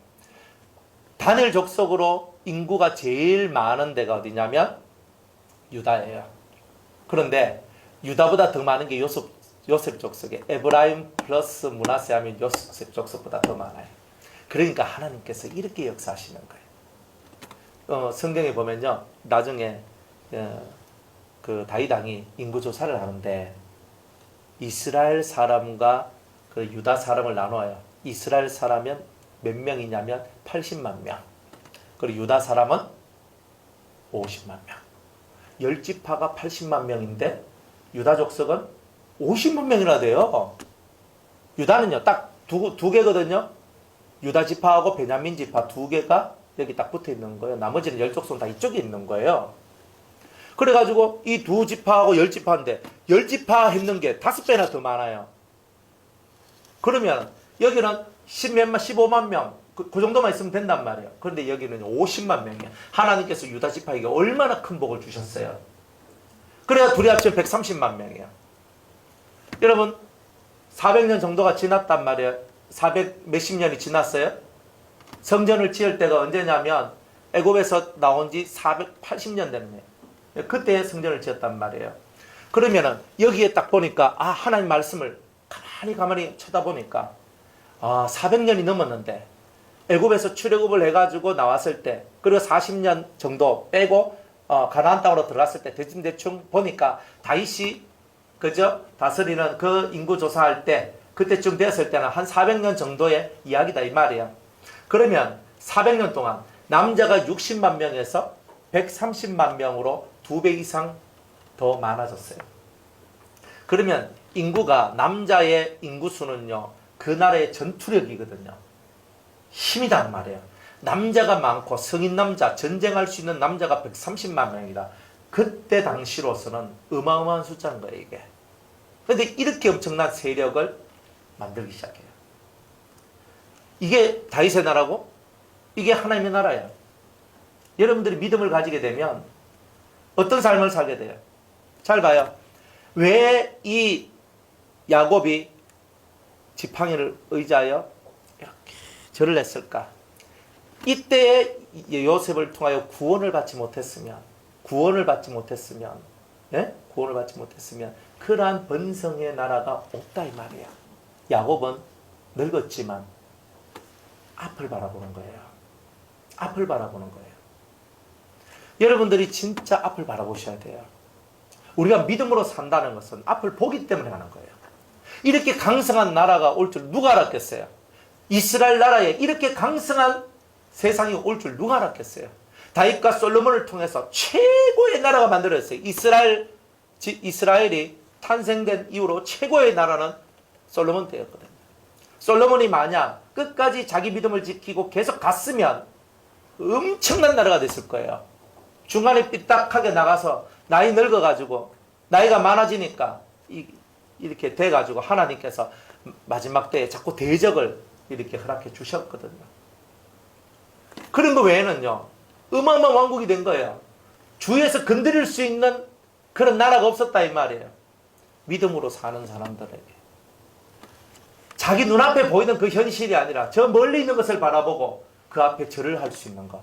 단일 족속으로 인구가 제일 많은 데가 어디냐면 유다예요. 그런데 유다보다 더 많은 게 요셉 족속에 에브라임 플러스 므낫세 하면 요셉 족속보다 더 많아요. 그러니까 하나님께서 이렇게 역사하시는 거예요. 성경에 보면요, 나중에 그 다윗 왕이 인구 조사를 하는데 이스라엘 사람과 그 유다 사람을 나눠요. 이스라엘 사람은 몇 명이냐면 80만 명. 그리고 유다 사람은 50만 명. 10지파가 80만 명인데 유다 족속은 50만 명이나 돼요. 유다는요, 딱 두 개거든요. 유다 지파하고 베냐민 지파 두 개가 여기 딱 붙어 있는 거예요. 나머지는 10족속은 다 이쪽에 있는 거예요. 그래가지고 이 두 지파하고 10지파인데 10지파 했는 게 5배나 더 많아요. 그러면 여기는 15만 명, 그 정도만 있으면 된단 말이에요. 그런데 여기는 50만 명이에요. 하나님께서 유다 지파에게 얼마나 큰 복을 주셨어요. 그래야 둘이 합치면 130만 명이에요. 여러분 400년 정도가 지났단 말이에요. 400 몇십 년이 지났어요. 성전을 지을 때가 언제냐면 애굽에서 나온 지 480년 되는 거예요. 그때 성전을 지었단 말이에요. 그러면은 여기에 딱 보니까 하나님 말씀을 가만히 쳐다보니까 400년이 넘었는데 애굽에서 출애굽을 해가지고 나왔을 때 그리고 40년 정도 빼고 가나안 땅으로 들어갔을 때 대충 보니까 다윗이 그죠? 다스리는 그 인구 조사할 때 그때쯤 되었을 때는 한 400년 정도의 이야기다 이 말이에요. 그러면 400년 동안 남자가 60만 명에서 130만 명으로 2배 이상 더 많아졌어요. 그러면 인구가 남자의 인구수는요 그 나라의 전투력이거든요. 힘이란 말이에요. 남자가 많고 성인 남자 전쟁할 수 있는 남자가 130만 명이다. 그때 당시로서는 어마어마한 숫자인 거예요 이게. 그런데 이렇게 엄청난 세력을 만들기 시작해요. 이게 다윗의 나라고 이게 하나님의 나라예요. 여러분들이 믿음을 가지게 되면 어떤 삶을 살게 돼요? 잘 봐요. 왜 이 야곱이 지팡이를 의지하여 이렇게 절을 했을까? 이때에 요셉을 통하여 구원을 받지 못했으면 예? 구원을 받지 못했으면 그러한 번성의 나라가 없다 이 말이야. 야곱은 늙었지만 앞을 바라보는 거예요. 앞을 바라보는 거예요. 여러분들이 진짜 앞을 바라보셔야 돼요. 우리가 믿음으로 산다는 것은 앞을 보기 때문에 하는 거예요. 이렇게 강성한 나라가 올 줄 누가 알았겠어요? 이스라엘 나라에 이렇게 강성한 세상이 올 줄 누가 알았겠어요? 다윗과 솔로몬을 통해서 최고의 나라가 만들어졌어요. 이스라엘이 탄생된 이후로 최고의 나라는 솔로몬 때였거든요. 솔로몬이 만약 끝까지 자기 믿음을 지키고 계속 갔으면 엄청난 나라가 됐을 거예요. 중간에 삐딱하게 나가서 나이 늙어가지고 나이가 많아지니까 이렇게 돼가지고 하나님께서 마지막 때에 자꾸 대적을 이렇게 허락해 주셨거든요. 그런 거 외에는요 어마어마한 왕국이 된 거예요. 주위에서 건드릴 수 있는 그런 나라가 없었다 이 말이에요. 믿음으로 사는 사람들에게 자기 눈앞에 보이는 그 현실이 아니라 저 멀리 있는 것을 바라보고 그 앞에 절을 할 수 있는 것,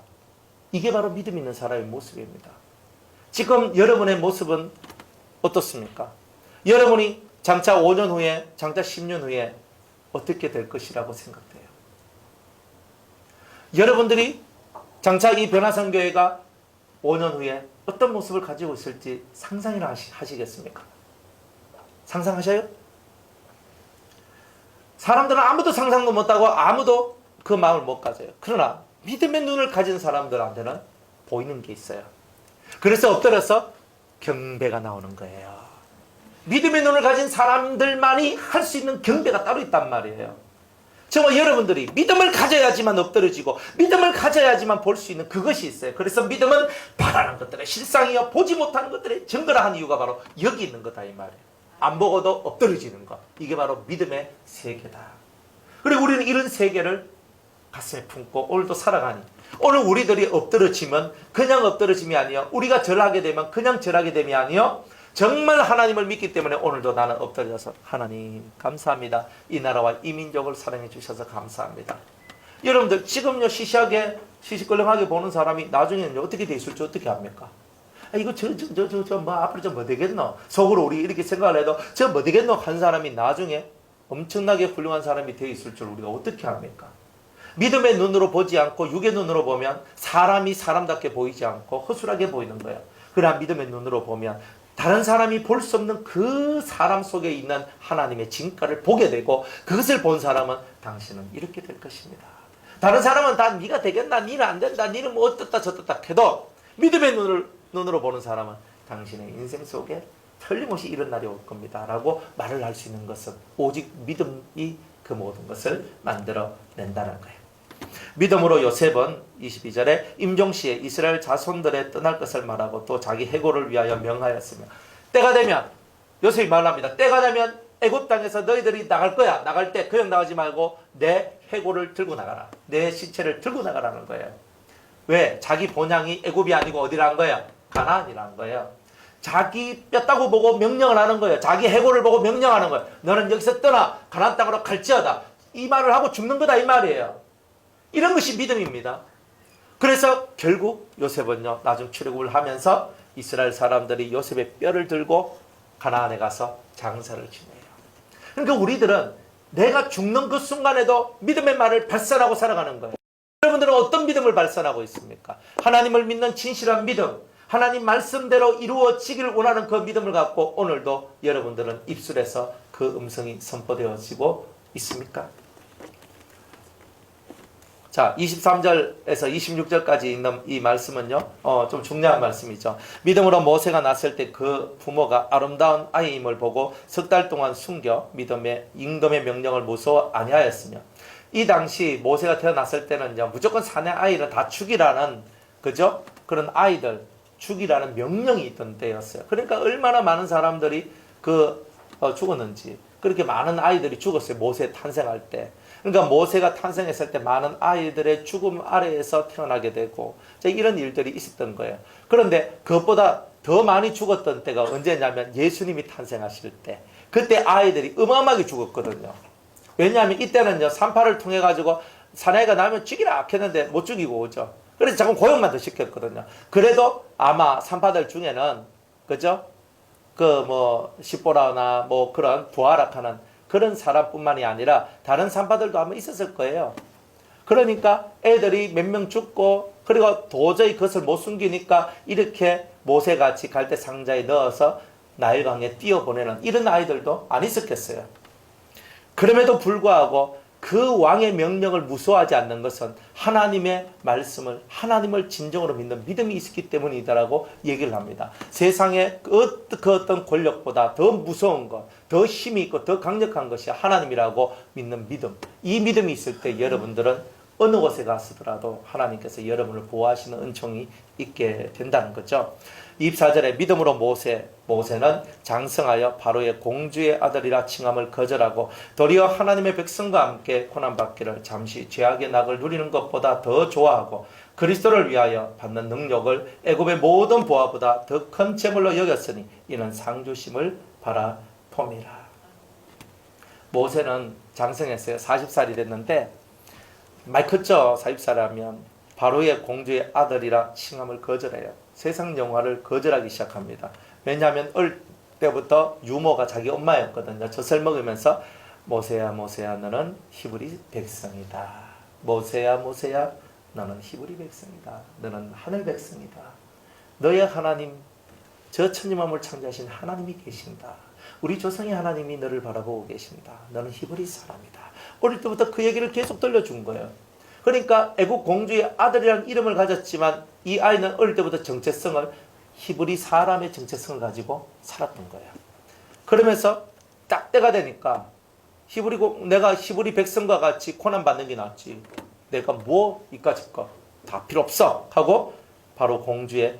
이게 바로 믿음 있는 사람의 모습입니다. 지금 여러분의 모습은 어떻습니까? 여러분이 장차 5년 후에, 장차 10년 후에 어떻게 될 것이라고 생각돼요? 여러분들이 장차 이 변화선교회가 5년 후에 어떤 모습을 가지고 있을지 상상이나 하시겠습니까? 상상하셔요? 사람들은 아무도 상상도 못하고 아무도 그 마음을 못 가져요. 그러나 믿음의 눈을 가진 사람들한테는 보이는 게 있어요. 그래서 엎드려서 경배가 나오는 거예요. 믿음의 눈을 가진 사람들만이 할 수 있는 경배가 따로 있단 말이에요. 정말 여러분들이 믿음을 가져야지만 엎드러지고 믿음을 가져야지만 볼 수 있는 그것이 있어요. 그래서 믿음은 바라는 것들의 실상이요 보지 못하는 것들의 증거라 한 이유가 바로 여기 있는 거다 이 말이에요. 안 보고도 엎드러지는 것, 이게 바로 믿음의 세계다. 그리고 우리는 이런 세계를 가슴에 품고 오늘도 살아가니, 오늘 우리들이 엎드러지면 그냥 엎드러짐이 아니요, 우리가 절하게 되면 그냥 절하게 됨이 아니요, 정말 하나님을 믿기 때문에 오늘도 나는 엎드려서 하나님 감사합니다. 이 나라와 이 민족을 사랑해 주셔서 감사합니다. 여러분들 지금요 시시하게 시시껄렁하게 보는 사람이 나중에는 어떻게 돼 있을지 어떻게 합니까? 이거 뭐 앞으로 좀 뭐 되겠노? 속으로 우리 이렇게 생각을 해도 저 뭐 되겠노? 한 사람이 나중에 엄청나게 훌륭한 사람이 돼 있을 줄 우리가 어떻게 합니까? 믿음의 눈으로 보지 않고 육의 눈으로 보면 사람이 사람답게 보이지 않고 허술하게 보이는 거예요. 그러나 믿음의 눈으로 보면 다른 사람이 볼 수 없는 그 사람 속에 있는 하나님의 진가를 보게 되고, 그것을 본 사람은 당신은 이렇게 될 것입니다. 다른 사람은 다 네가 되겠나, 니는 안 된다, 니는 뭐 어떻다 저떻다 해도 믿음의 눈으로 보는 사람은 당신의 인생 속에 틀림없이 이런 날이 올 겁니다 라고 말을 할 수 있는 것은 오직 믿음이 그 모든 것을 만들어낸다는 거예요. 믿음으로 요셉은 22절에 임종시에 이스라엘 자손들의 떠날 것을 말하고 또 자기 해고를 위하여 명하였으며, 때가 되면, 요셉이 말합니다. 때가 되면 애굽 땅에서 너희들이 나갈 거야. 나갈 때 그냥 나가지 말고 내 해고를 들고 나가라. 내 시체를 들고 나가라는 거예요. 왜? 자기 본향이 애굽이 아니고 어디라는 거예요? 가나안이라는 거예요. 자기 뼈다구 보고 명령을 하는 거예요. 자기 해고를 보고 명령하는 거예요. 너는 여기서 떠나 가나안 땅으로 갈지어다. 이 말을 하고 죽는 거다 이 말이에요. 이런 것이 믿음입니다. 그래서 결국 요셉은요, 나중 출애굽을 하면서 이스라엘 사람들이 요셉의 뼈를 들고 가나안에 가서 장사를 지내요. 그러니까 우리들은 내가 죽는 그 순간에도 믿음의 말을 발산하고 살아가는 거예요. 여러분들은 어떤 믿음을 발산하고 있습니까? 하나님을 믿는 진실한 믿음, 하나님 말씀대로 이루어지기를 원하는 그 믿음을 갖고 오늘도 여러분들은 입술에서 그 음성이 선포되어지고 있습니까? 자, 23절에서 26절까지 있는 이 말씀은요, 좀 중요한 말씀이죠. 믿음으로 모세가 났을 때 그 부모가 아름다운 아이임을 보고 석 달 동안 숨겨 믿음의 임금의 명령을 무서워 아니하였으며, 이 당시 모세가 태어났을 때는요, 무조건 사내 아이를 다 죽이라는, 그죠? 그런 아이들 죽이라는 명령이 있던 때였어요. 그러니까 얼마나 많은 사람들이 죽었는지, 그렇게 많은 아이들이 죽었어요. 모세 탄생할 때. 그러니까 모세가 탄생했을 때 많은 아이들의 죽음 아래에서 태어나게 되고 이런 일들이 있었던 거예요. 그런데 그것보다 더 많이 죽었던 때가 언제냐면 예수님이 탄생하실 때, 그때 아이들이 어마어마하게 죽었거든요. 왜냐하면 이때는요, 산파를 통해 가지고 사내가 나면 죽이라 했는데 못 죽이고 오죠. 그래서 자꾸 고용만 더 시켰거든요. 그래도 아마 산파들 중에는, 그죠? 십보라나 그런 부하락하는 그런 사람뿐만이 아니라 다른 산파들도 아마 있었을 거예요. 그러니까 애들이 몇 명 죽고, 그리고 도저히 그것을 못 숨기니까 이렇게 모세같이 갈대 상자에 넣어서 나일강에 띄워보내는 이런 아이들도 안 있었겠어요. 그럼에도 불구하고 그 왕의 명령을 무서워하지 않는 것은 하나님의 말씀을, 하나님을 진정으로 믿는 믿음이 있었기 때문이다라고 얘기를 합니다. 세상의 그 어떤 권력보다 더 무서운 것, 더 힘이 있고 더 강력한 것이 하나님이라고 믿는 믿음. 이 믿음이 있을 때 여러분들은 어느 곳에 가서더라도 하나님께서 여러분을 보호하시는 은총이 있게 된다는 거죠. 24절에 믿음으로 모세는 장성하여 바로의 공주의 아들이라 칭함을 거절하고 도리어 하나님의 백성과 함께 고난받기를 잠시 죄악의 낙을 누리는 것보다 더 좋아하고 그리스도를 위하여 받는 능력을 애굽의 모든 보화보다 더 큰 재물로 여겼으니 이는 상주심을 바라봄이라. 모세는 장성했어요. 40살이 됐는데 많이 컸죠. 40살이라면. 바로의 공주의 아들이라 칭함을 거절해요. 세상 영화를 거절하기 시작합니다. 왜냐하면 어릴 때부터 유모가 자기 엄마였거든요. 젖을 먹으면서 모세야 모세야 너는 히브리 백성이다. 모세야 모세야 너는 히브리 백성이다. 너는 하늘 백성이다. 너의 하나님, 저 천지만물 창조하신 하나님이 계신다. 우리 조상의 하나님이 너를 바라보고 계신다. 너는 히브리 사람이다. 어릴 때부터 그 얘기를 계속 들려준 거예요. 그러니까 애국 공주의 아들이라는 이름을 가졌지만 이 아이는 어릴 때부터 정체성을, 히브리 사람의 정체성을 가지고 살았던 거예요. 그러면서 딱 때가 되니까 내가 히브리 백성과 같이 고난받는 게 낫지. 내가 이까짓 거 다 필요 없어 하고 바로 공주의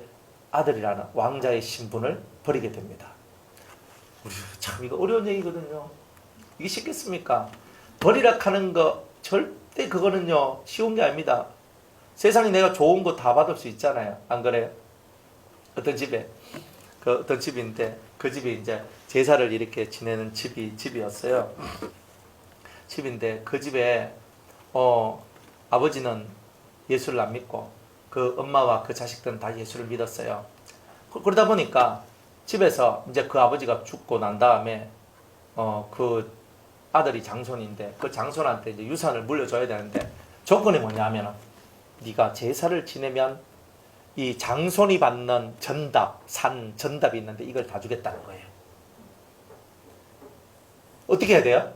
아들이라는 왕자의 신분을 버리게 됩니다. 참 이거 어려운 얘기거든요. 이게 쉽겠습니까? 버리라 하는 거 절대 그거는요 쉬운 게 아닙니다. 세상에 내가 좋은 거 다 받을 수 있잖아요. 안 그래요? 어떤 집에 어떤 집인데 그 집이 이제 제사를 이렇게 지내는 집이었어요. 집인데 그 집에 아버지는 예수를 안 믿고 그 엄마와 그 자식들은 다 예수를 믿었어요. 그러다 보니까 집에서 이제 그 아버지가 죽고 난 다음에 그 아들이 장손인데 그 장손한테 이제 유산을 물려줘야 되는데 조건이 뭐냐면 네가 제사를 지내면 이 장손이 받는 전답이 있는데 이걸 다 주겠다는 거예요. 어떻게 해야 돼요?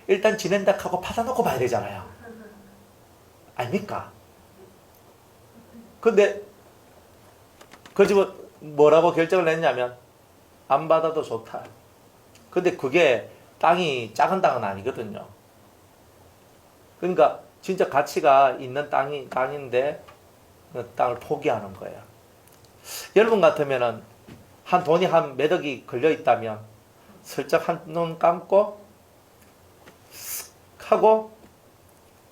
일단 지낸다 하고 받아놓고 봐야 되잖아요. 아닙니까? 근데 그 집은 뭐라고 결정을 했냐면 안 받아도 좋다. 근데 그게 땅이 작은 땅은 아니거든요. 그러니까 진짜 가치가 있는 땅인데 그 땅을 포기하는 거예요. 여러분 같으면은 돈이 한 몇 억이 걸려 있다면 슬쩍 한눈 감고 하고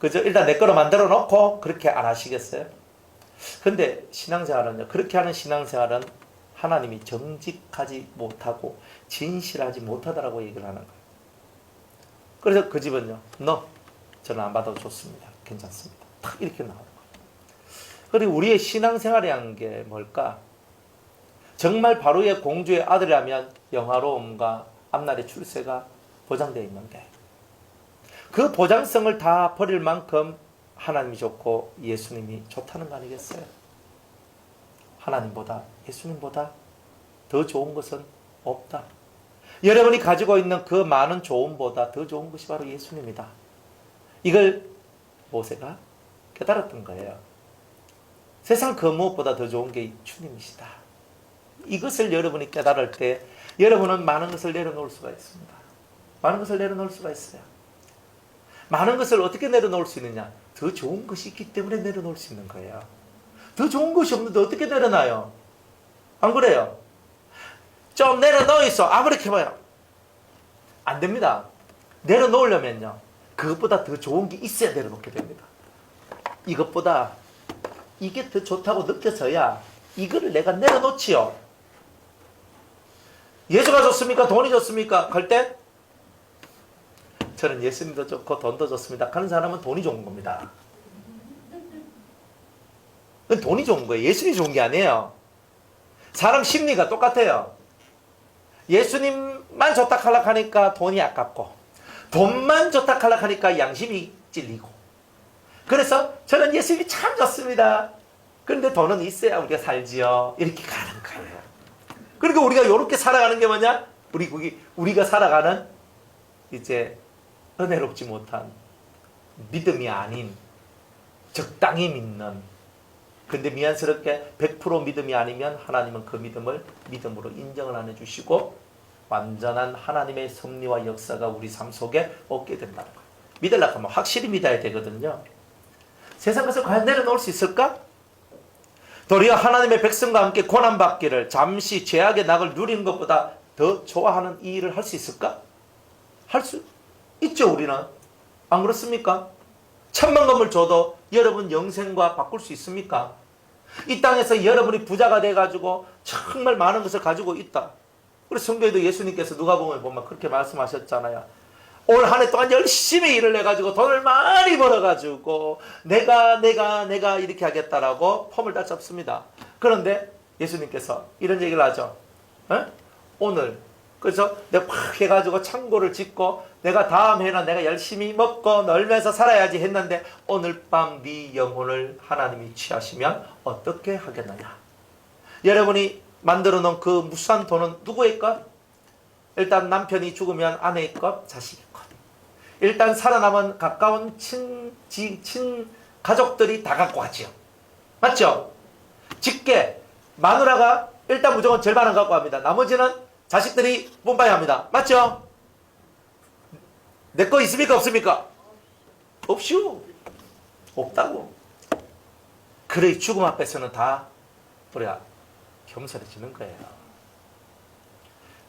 그저 일단 내 거로 만들어 놓고 그렇게 안 하시겠어요? 근데 신앙생활은요, 그렇게 하는 신앙생활은 하나님이 정직하지 못하고 진실하지 못하다라고 얘기를 하는 거예요. 그래서 그 집은요, 저는 안 받아도 좋습니다. 괜찮습니다. 딱 이렇게 나오는 거예요. 그리고 우리의 신앙생활이라는 게 뭘까? 정말 바로의 공주의 아들이라면 영화로움과 앞날의 출세가 보장되어 있는데 그 보장성을 다 버릴 만큼 하나님이 좋고 예수님이 좋다는 거 아니겠어요? 하나님보다 예수님보다 더 좋은 것은 없다. 여러분이 가지고 있는 그 많은 좋음보다 더 좋은 것이 바로 예수님이다. 이걸 모세가 깨달았던 거예요. 세상 그 무엇보다 더 좋은 게 주님이시다. 이것을 여러분이 깨달을 때 여러분은 많은 것을 내려놓을 수가 있습니다. 많은 것을 내려놓을 수가 있어요. 많은 것을 어떻게 내려놓을 수 있느냐? 더 좋은 것이 있기 때문에 내려놓을 수 있는 거예요. 더 좋은 것이 없는데 어떻게 내려놔요? 안 그래요? 좀 내려놓어 있어. 아무리 해봐요. 안 됩니다. 내려놓으려면요, 그것보다 더 좋은 게 있어야 내려놓게 됩니다. 이것보다 이게 더 좋다고 느껴져야 이거를 내가 내려놓지요. 예수가 좋습니까? 돈이 좋습니까? 할 때 저는 예수님도 좋고 돈도 좋습니다. 하는 사람은 돈이 좋은 겁니다. 돈이 좋은 거예요. 예수님이 좋은 게 아니에요. 사람 심리가 똑같아요. 예수님만 좋다 하려고 하니까 돈이 아깝고, 돈만 좋다 하려고 하니까 양심이 찔리고. 그래서 저는 예수님이 참 좋습니다. 그런데 돈은 있어야 우리가 살지요. 이렇게 가는 거예요. 그러니까 우리가 이렇게 살아가는 게 뭐냐? 우리가 살아가는 이제 은혜롭지 못한 믿음이 아닌 적당히 믿는, 근데 미안스럽게 100% 믿음이 아니면 하나님은 그 믿음을 믿음으로 인정을 안 해주시고 완전한 하나님의 섭리와 역사가 우리 삶 속에 없게 된다는 거예요. 믿으려고 하면 확실히 믿어야 되거든요. 세상 것을 과연 내려놓을 수 있을까? 도리어 하나님의 백성과 함께 고난받기를, 잠시 죄악의 낙을 누리는 것보다 더 좋아하는 이 일을 할 수 있을까? 할 수 있죠, 우리는. 안 그렇습니까? 1000만 건물 줘도 여러분 영생과 바꿀 수 있습니까? 이 땅에서 여러분이 부자가 돼가지고 정말 많은 것을 가지고 있다. 그래서 성경에도 예수님께서 누가복음에 보면 그렇게 말씀하셨잖아요. 올 한 해 동안 열심히 일을 해가지고 돈을 많이 벌어가지고 내가 이렇게 하겠다라고 폼을 딱 잡습니다. 그런데 예수님께서 이런 얘기를 하죠. 에? 오늘 그래서 내가 팍 해가지고 창고를 짓고 내가 다음 해는 내가 열심히 먹고 놀면서 살아야지 했는데 오늘 밤 네 영혼을 하나님이 취하시면 어떻게 하겠느냐. 여러분이 만들어 놓은 그 무수한 돈은 누구의 것? 일단 남편이 죽으면 아내의 것, 자식의 것. 일단 살아남은 가까운 친 가족들이 다 갖고 가지요. 맞죠? 직계 마누라가 일단 무조건 절반은 갖고 갑니다. 나머지는 자식들이 뽐빠야 합니다. 맞죠? 내 거 있습니까? 없습니까? 없슈. 없다고. 그래 죽음 앞에서는 다 우리가 겸손해지는 거예요.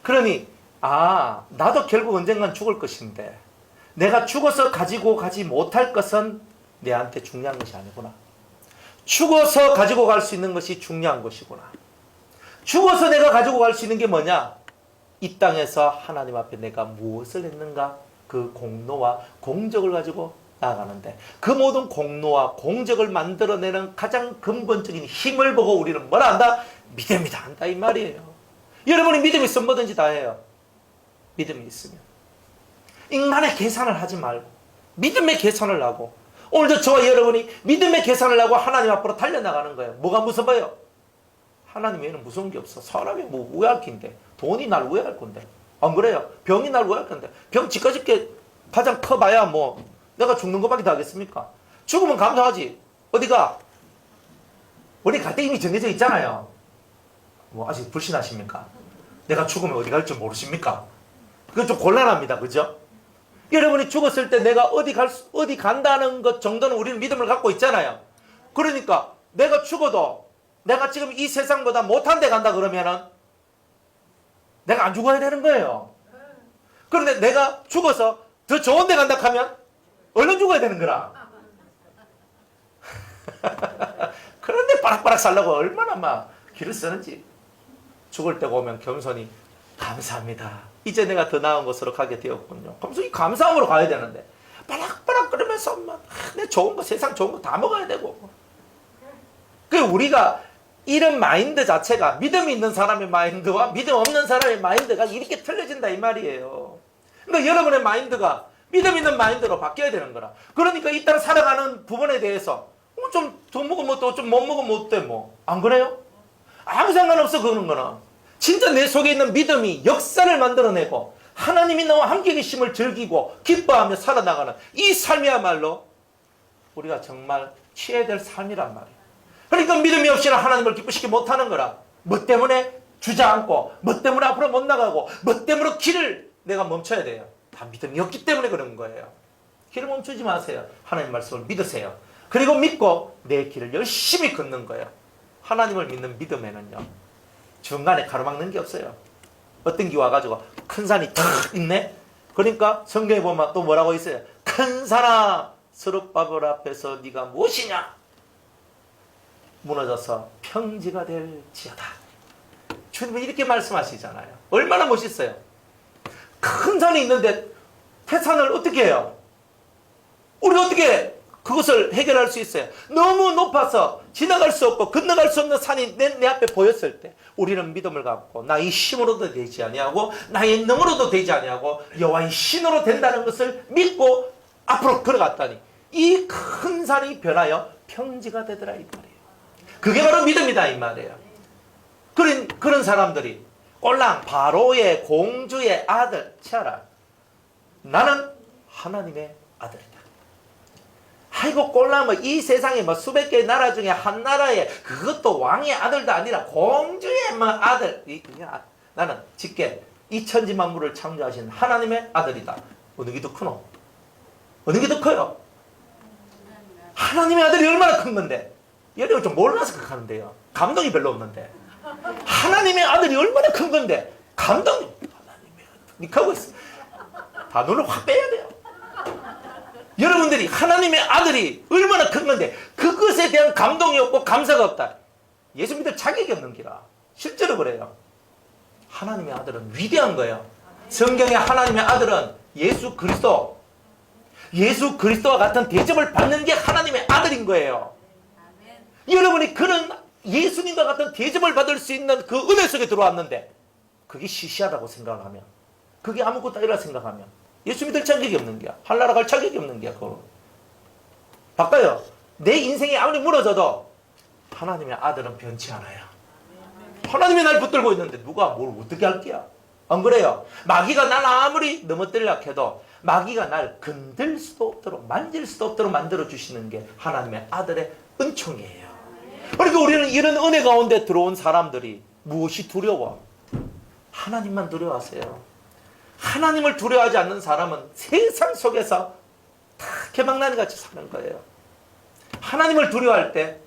그러니 나도 결국 언젠간 죽을 것인데 내가 죽어서 가지고 가지 못할 것은 내한테 중요한 것이 아니구나. 죽어서 가지고 갈 수 있는 것이 중요한 것이구나. 죽어서 내가 가지고 갈 수 있는 게 뭐냐? 이 땅에서 하나님 앞에 내가 무엇을 했는가? 그 공로와 공적을 가지고 나아가는데 그 모든 공로와 공적을 만들어내는 가장 근본적인 힘을 보고 우리는 뭐라 한다? 믿음이다 한다 이 말이에요. 여러분이 믿음이 있으면 뭐든지 다 해요. 믿음이 있으면. 인간의 계산을 하지 말고 믿음의 계산을 하고, 오늘도 저와 여러분이 믿음의 계산을 하고 하나님 앞으로 달려나가는 거예요. 뭐가 무서워요? 하나님 외에는 무서운 게 없어. 사람이 뭐 우회할 긴데, 돈이 날 우회할 건데, 안 그래요? 병이 날 우회할 건데, 병 지까짓게 가장 커봐야 뭐 내가 죽는 것밖에 더 하겠습니까? 죽으면 감사하지. 어디가? 우리 갈 때 이미 정해져 있잖아요. 뭐 아직 불신하십니까? 내가 죽으면 어디 갈지 모르십니까? 그건 좀 곤란합니다. 그죠? 여러분이 죽었을 때 내가 어디 간다는 것 정도는 우리는 믿음을 갖고 있잖아요. 그러니까 내가 죽어도 내가 지금 이 세상보다 못한 데 간다 그러면은 내가 안 죽어야 되는 거예요. 그런데 내가 죽어서 더 좋은 데 간다 하면 얼른 죽어야 되는 거라. 그런데 바락바락 살려고 얼마나 막 길을 쓰는지. 죽을 때가 오면 겸손히 감사합니다. 이제 내가 더 나은 곳으로 가게 되었군요. 그러면서 이 감사함으로 가야 되는데 바락바락 끓으면서 내 좋은 거 세상 좋은 거 다 먹어야 되고. 그 우리가 이런 마인드 자체가 믿음이 있는 사람의 마인드와 믿음 없는 사람의 마인드가 이렇게 틀려진다 이 말이에요. 그러니까 여러분의 마인드가 믿음 있는 마인드로 바뀌어야 되는 거라. 그러니까 이 땅 살아가는 부분에 대해서 좀 더 먹으면 또 좀 못 먹으면 어때 뭐. 안 그래요? 아무 상관없어 그러는 거는. 진짜 내 속에 있는 믿음이 역사를 만들어내고 하나님이 나와 함께 계심을 즐기고 기뻐하며 살아나가는 이 삶이야말로 우리가 정말 취해야 될 삶이란 말이에요. 그러니까 믿음이 없이는 하나님을 기쁘시게 못하는 거라. 뭐 때문에 주저앉고, 뭐 때문에 앞으로 못 나가고, 뭐 때문에 길을 내가 멈춰야 돼요. 다 믿음이 없기 때문에 그런 거예요. 길을 멈추지 마세요. 하나님 말씀을 믿으세요. 그리고 믿고 내 길을 열심히 걷는 거예요. 하나님을 믿는 믿음에는요, 중간에 가로막는 게 없어요. 어떤 게 와가지고 큰 산이 탁 있네? 그러니까 성경에 보면 또 뭐라고 있어요? 큰 산아 스룹바벨 앞에서 네가 무엇이냐? 무너져서 평지가 될지어다. 주님은 이렇게 말씀하시잖아요. 얼마나 멋있어요. 큰 산이 있는데 태산을 어떻게 해요? 우리가 어떻게 그것을 해결할 수 있어요? 너무 높아서 지나갈 수 없고 건너갈 수 없는 산이 내 앞에 보였을 때 우리는 믿음을 갖고 나의 힘으로도 되지 아니하고 나의 능으로도 되지 아니하고 여호와의 신으로 된다는 것을 믿고 앞으로 걸어갔다니 이 큰 산이 변하여 평지가 되더라 이 말이에요. 그게 바로 믿음이다 이 말이에요. 그런 사람들이 꼴랑 바로의 공주의 아들 치아라. 나는 하나님의 아들이다. 아이고 꼴랑 뭐 이 세상에 뭐 수백 개의 나라 중에 한 나라에 그것도 왕의 아들도 아니라 공주의 뭐 아들. 나는 직계 이 천지 만물을 창조하신 하나님의 아들이다. 어느 게 더 크노? 어느 게 더 커요? 하나님의 아들이 얼마나 큰 건데? 여러분 좀 몰라서 그렇게 하는데요. 감동이 별로 없는데. 하나님의 아들이 얼마나 큰 건데 감동이 하나님의 아들이 하고 있어. 다 눈을 확 빼야 돼요. 여러분들이 하나님의 아들이 얼마나 큰 건데 그것에 대한 감동이 없고 감사가 없다. 예수 믿을 자격이 없는 기라. 실제로 그래요. 하나님의 아들은 위대한 거예요. 성경의 하나님의 아들은 예수 그리스도와 같은 대접을 받는 게 하나님의 아들인 거예요. 여러분이 그런 예수님과 같은 대접을 받을 수 있는 그 은혜 속에 들어왔는데 그게 시시하다고 생각을 하면, 그게 아무것도 아니라 생각하면 예수 믿을 자격이 없는 게야. 한나라 갈 자격이 없는 게야. 그거 바꿔요. 내 인생이 아무리 무너져도 하나님의 아들은 변치 않아요. 하나님이 날 붙들고 있는데 누가 뭘 어떻게 할 게야. 안 그래요? 마귀가 날 아무리 넘어뜨리려 해도 마귀가 날 건들 수도 없도록 만질 수도 없도록 만들어주시는 게 하나님의 아들의 은총이에요. 그러니까 우리는 이런 은혜 가운데 들어온 사람들이 무엇이 두려워? 하나님만 두려워하세요. 하나님을 두려워하지 않는 사람은 세상 속에서 다 개방난이같이 사는 거예요. 하나님을 두려워할 때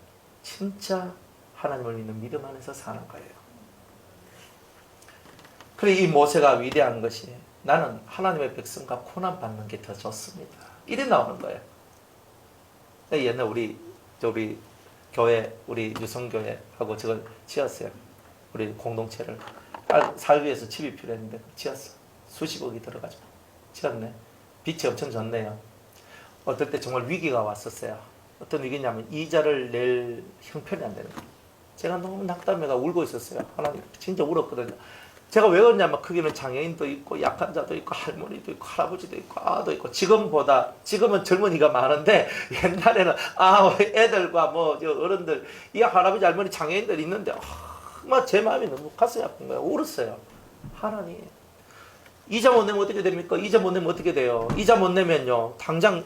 진짜 하나님을 믿는 믿음 안에서 사는 거예요. 그래 이 모세가 위대한 것이 나는 하나님의 백성과 고난 받는 게 더 좋습니다. 이래 나오는 거예요. 옛날 우리 교회, 우리 유성교회하고 저걸 지었어요. 우리 공동체를. 살기 위해서 집이 필요했는데 지었어. 수십억이 들어가지고 지었네. 빛이 엄청 좋네요. 어떨 때 정말 위기가 왔었어요. 어떤 위기냐면 이자를 낼 형편이 안 되는 거예요. 제가 너무 낙담해가 울고 있었어요. 하나님 진짜 울었거든요. 제가 왜 그러냐면 거기는 장애인도 있고 약한 자도 있고 할머니도 있고 할아버지도 있고 아도 있고 지금은 젊은이가 많은데 옛날에는 애들과 뭐 어른들 이 할아버지 할머니 장애인들 있는데 막 제 마음이 너무 가슴이 아픈 거예요. 울었어요. 하나님 이자 못 내면 어떻게 됩니까? 이자 못 내면 어떻게 돼요? 이자 못 내면요 당장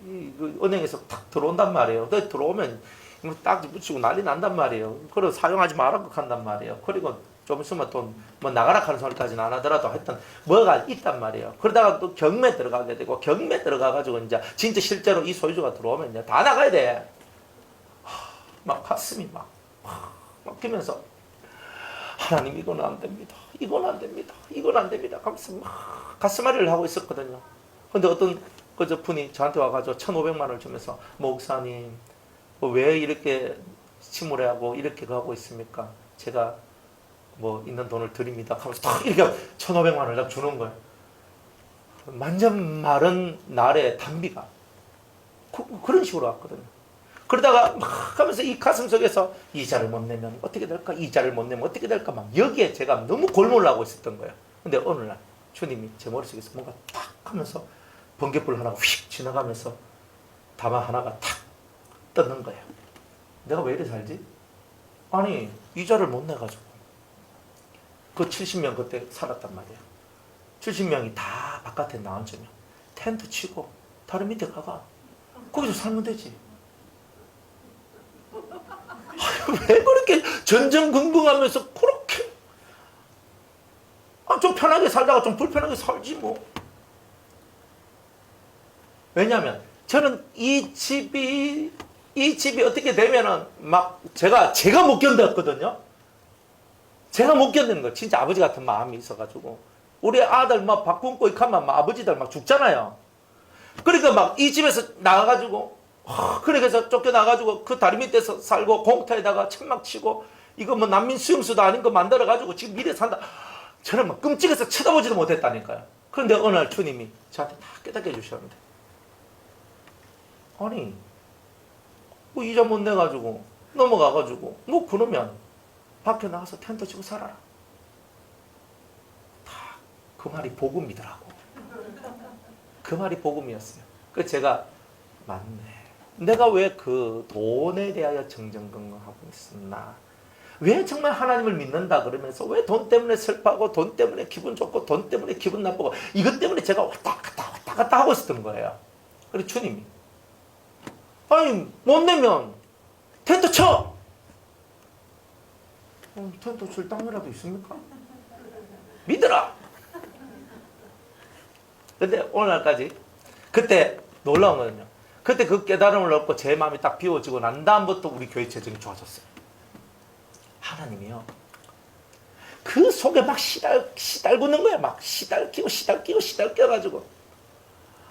은행에서 탁 들어온단 말이에요. 들어오면 딱 붙이고 난리 난단 말이에요. 그리고 사용하지 말라고 한단 말이에요. 그리고 좀 있으면 또 뭐 나가라 하는 소리까지는 안 하더라도 하여튼 뭐가 있단 말이에요. 그러다가 또 경매 들어가게 되고 경매 들어가가지고 이제 진짜 실제로 이 소유주가 들어오면 이제 다 나가야 돼. 막 가슴이 막 뛰면서 하나님 이건 안 됩니다. 이건 안 됩니다. 이건 안 됩니다. 하면서 막 가슴앓이를 하고 있었거든요. 근데 어떤 그저 분이 저한테 와가지고 1,500만 원을 주면서 목사님 왜 이렇게 침울해하고 이렇게 가고 있습니까? 제가 뭐 있는 돈을 드립니다. 하면서 딱 이렇게 1,500만 원을 딱 주는 거예요. 완전 마른 날의 단비가 그런 식으로 왔거든요. 그러다가 막 하면서 이 가슴 속에서 이자를 못 내면 어떻게 될까? 이자를 못 내면 어떻게 될까? 막 여기에 제가 너무 골몰을 하고 있었던 거예요. 근데 어느 날 주님이 제 머릿속에서 뭔가 탁 하면서 번개불 하나가 휙 지나가면서 다마 하나가 탁 떴는 거예요. 내가 왜 이래 살지? 아니 이자를 못 내가지고 그 70명 그때 살았단 말이에요. 70명이 다 바깥에 나앉으면 텐트 치고 다른 밑에 가가 거기서 살면 되지. 왜 그렇게 전전긍긍하면서 그렇게 좀 편하게 살다가 좀 불편하게 살지 뭐. 왜냐하면 저는 이 집이 어떻게 되면은 막 제가 못 견뎠거든요. 제가 못 견디는 거. 진짜 아버지 같은 마음이 있어가지고 우리 아들 막 밥 굶고 이카면 막 아버지들 막 죽잖아요. 그러니까 막 이 집에서 나가가지고 그래서 쫓겨나가지고 그 다리 밑에서 살고 공터에다가 천막 치고 이거 뭐 난민 수용소도 아닌 거 만들어가지고 지금 미래 산다. 저는 막 끔찍해서 쳐다보지도 못했다니까요. 그런데 어느 날 주님이 저한테 다 깨닫게 해주셨는데, 아니 뭐 이자 못 내가지고 넘어가가지고 뭐 그러면 밖에 나가서 텐트 치고 살아라. 다 그 말이 복음이더라고. 그 말이 복음이었어요. 그래서 제가 맞네. 내가 왜 그 돈에 대하여 정정긍긍하고 있었나? 왜 정말 하나님을 믿는다 그러면서 왜 돈 때문에 슬퍼하고 돈 때문에 기분 좋고 돈 때문에 기분 나쁘고 이것 때문에 제가 왔다 갔다 하고 있었던 거예요. 그래서 주님이 아니 못 내면 텐트 쳐! 텐트 칠 땅이라도 있습니까? 믿어라! 근데 오늘날까지 그때 놀라운 거는요. 그때 그 깨달음을 얻고 제 마음이 딱 비워지고 난 다음부터 우리 교회 재정이 좋아졌어요. 하나님이요. 그 속에 막 시달구는 거야. 막 시달껴가지고.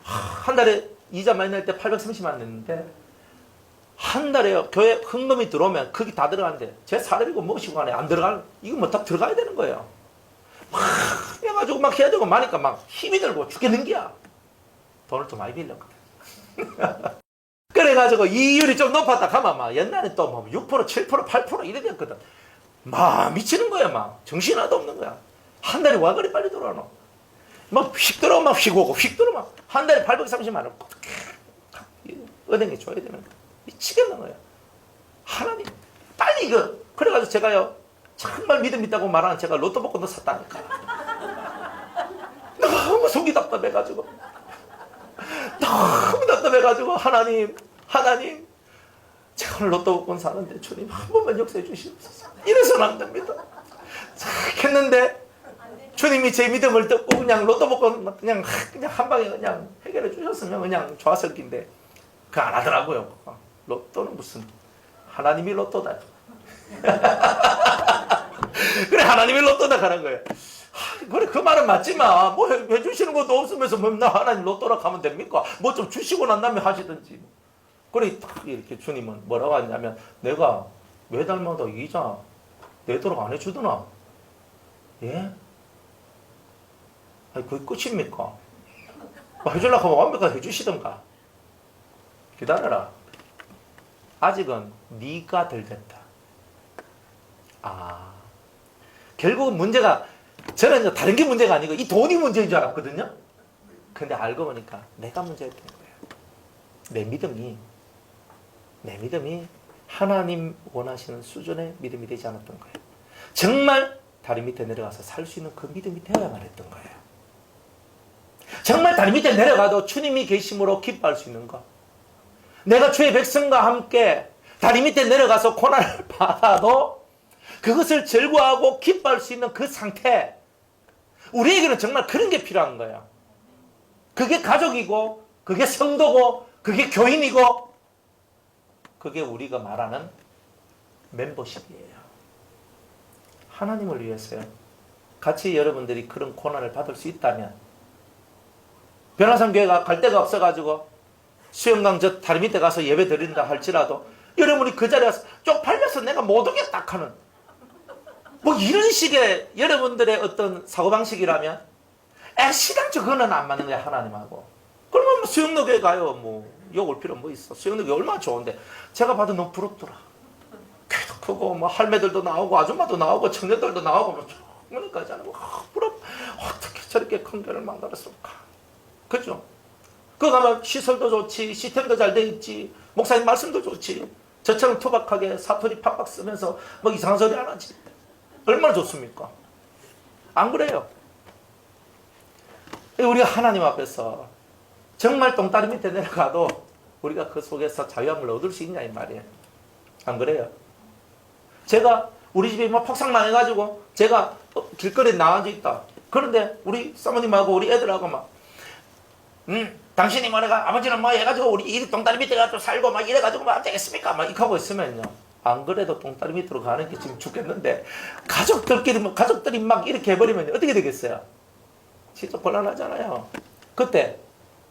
한 달에 이자 많이 낼 때 830만 냈는데, 한 달에요. 교회 헌금이 들어오면 그게 다 들어가는데, 제 사람이고 무엇이고 간에 안 들어가는, 이거 뭐 다 들어가야 되는 거예요. 막 해가지고 막 해야 되고 마니까 막 힘이 들고 죽겠는 게야. 돈을 좀 많이 빌렸거든. 그래가지고 이율이 좀 높았다 가면 막 옛날에 또 뭐 6%, 7%, 8% 이래 됐거든. 막 미치는 거야. 막 정신 하나도 없는 거야. 한 달에 와 그리 빨리 들어와노. 막 휙 들어오면 막 휙 오고 휙 들어오면 한 달에 830만 원 은행에 줘야 되는 거야. 미치겠는 거야. 하나님 빨리 이거. 그래가지고 제가요 정말 믿음 있다고 말하는 제가 로또 복권도 샀다니까. 너무 속이 답답해가지고 하나님 제가 오늘 로또 복권 사는데 주님 한 번만 역사해 주시옵소서. 이래서는 안 됩니다. 했는데 주님이 제 믿음을 듣고 그냥 로또 복권 그냥 한 방에 그냥 해결해 주셨으면 그냥 좋았을 텐데 그거 안 하더라고요. 로또는 무슨 하나님이 로또다. 그래 하나님이 로또다 하는 거예요. 그래 그 말은 맞지만 뭐 해주시는 것도 없으면서 뭐 나 하나님 로또라 하면 됩니까? 뭐 좀 주시고 난 다음에 하시든지. 그래 딱 이렇게 주님은 뭐라고 하냐면 내가 매달마다 이자 내도록 안 해주더나. 예? 아니 그게 끝입니까? 뭐 해주려고 하면 완벽하게 해주시던가. 기다려라. 아직은 네가 덜 됐다. 결국은 문제가 저는 다른 게 문제가 아니고 이 돈이 문제인 줄 알았거든요. 근데 알고 보니까 내가 문제였던 거예요. 내 믿음이 하나님 원하시는 수준의 믿음이 되지 않았던 거예요. 정말 다리 밑에 내려가서 살 수 있는 그 믿음이 되어야만 했던 거예요. 정말 다리 밑에 내려가도 주님이 계심으로 기뻐할 수 있는 것. 내가 주의 백성과 함께 다리 밑에 내려가서 고난을 받아도 그것을 즐거워하고 기뻐할 수 있는 그 상태. 우리에게는 정말 그런 게 필요한 거예요. 그게 가족이고 그게 성도고 그게 교인이고 그게 우리가 말하는 멤버십이에요. 하나님을 위해서요. 같이 여러분들이 그런 고난을 받을 수 있다면 변화산 교회가 갈 데가 없어가지고 수영강 저 다리 밑에 가서 예배 드린다 할지라도 여러분이 그 자리에 가서 쪽팔려서 내가 못 오겠다 하는 뭐 이런 식의 여러분들의 어떤 사고방식이라면 시간적 그거는 안 맞는 거야 하나님하고. 그러면 뭐 수영로교회 가요. 뭐 욕을 필요 뭐 있어. 수영로교회 얼마나 좋은데 제가 봐도 너무 부럽더라. 교회도 크고 뭐 할매들도 나오고 아줌마도 나오고 청년들도 나오고 뭐 그러니까 저는 부럽. 어떻게 저렇게 큰 교회를 만들었을까. 그죠? 그거 가면 시설도 좋지 시스템도 잘 돼 있지 목사님 말씀도 좋지 저처럼 투박하게 사투리 팍팍 쓰면서 뭐 이상한 소리 안 하지. 얼마나 좋습니까? 안 그래요? 우리가 하나님 앞에서 정말 똥다리 밑에 내려가도 우리가 그 속에서 자유함을 얻을 수 있냐 이 말이에요. 안 그래요? 제가 우리 집이 막 폭삭 망해가지고 제가 길거리에 나와져 있다. 그런데 우리 사모님하고 우리 애들하고 막 당신이 뭐래가 아버지는 뭐 해가지고 우리 이 똥다리 밑에 가서 살고 막 이래가지고 막 되겠습니까? 막 이렇게 하고 있으면요. 안 그래도 똥다리 밑으로 가는 게 지금 죽겠는데 가족들이 막 이렇게 해버리면 어떻게 되겠어요? 진짜 곤란하잖아요. 그때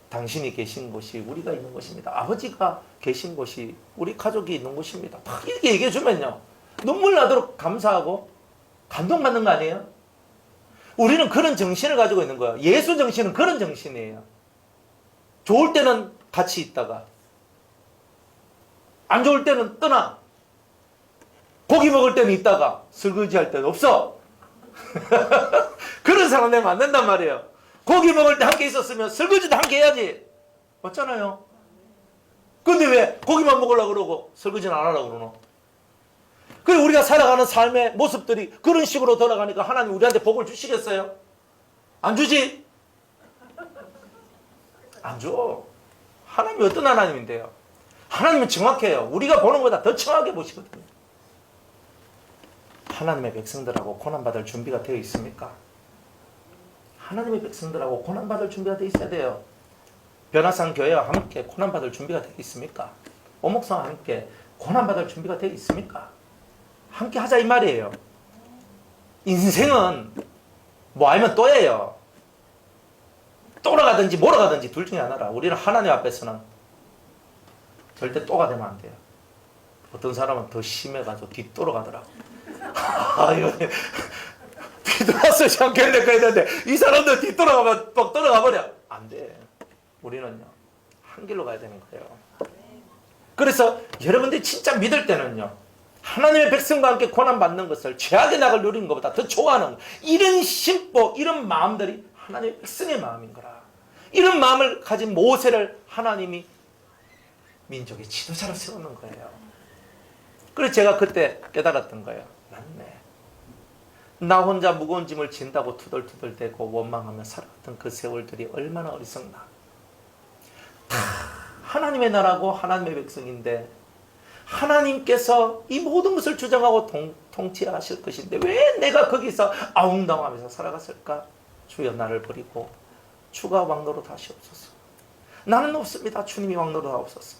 당신이 계신 곳이 우리가 있는 곳입니다. 아버지가 계신 곳이 우리 가족이 있는 곳입니다. 막 이렇게 얘기해 주면요. 눈물 나도록 감사하고 감동받는 거 아니에요? 우리는 그런 정신을 가지고 있는 거예요. 예수 정신은 그런 정신이에요. 좋을 때는 같이 있다가 안 좋을 때는 떠나. 고기 먹을 때는 있다가 설거지 할 때는 없어. 그런 사람 되면 안 된단 말이에요. 고기 먹을 때 함께 있었으면 설거지도 함께 해야지. 맞잖아요. 근데 왜 고기만 먹으려고 그러고 설거지는 안 하려고 그러노? 그래 우리가 살아가는 삶의 모습들이 그런 식으로 돌아가니까 하나님 우리한테 복을 주시겠어요? 안 주지? 안 줘. 하나님이 어떤 하나님인데요? 하나님은 정확해요. 우리가 보는 것보다 더 정확하게 보시거든요. 하나님의 백성들하고 고난받을 준비가 되어 있습니까? 하나님의 백성들하고 고난받을 준비가 되어 있어야 돼요. 변화산 교회와 함께 고난받을 준비가 되어 있습니까? 오목성과 함께 고난받을 준비가 되어 있습니까? 함께 하자 이 말이에요. 인생은 뭐 알면 또예요. 또라가든지 몰아가든지 둘 중에 하나라. 우리는 하나님 앞에서는 절대 또가 되면 안 돼요. 어떤 사람은 더 심해가지고 뒤돌아가더라고. 이거 뒤돌아서 않겠네 그랬는데 이 사람들 뒤돌아가면 또 떨어가 버려. 안 돼. 우리는요 한 길로 가야 되는 거예요. 그래서 여러분들이 진짜 믿을 때는요 하나님의 백성과 함께 고난받는 것을 죄악의 낙을 누리는 것보다 더 좋아하는 이런 심보, 이런 마음들이 하나님의 백성의 마음인 거라. 이런 마음을 가진 모세를 하나님이 민족의 지도자로 세우는 거예요. 그래서 제가 그때 깨달았던 거예요. 맞네. 나 혼자 무거운 짐을 진다고 투덜투덜대고 원망하며 살았던 그 세월들이 얼마나 어리석나. 다 하나님의 나라고 하나님의 백성인데 하나님께서 이 모든 것을 주장하고 통치하실 것인데 왜 내가 거기서 아웅다웅하면서 살아갔을까? 주여 나를 버리고 주가 왕노릇 하시옵소서. 나는 없습니다. 주님이 왕노릇 하옵소서.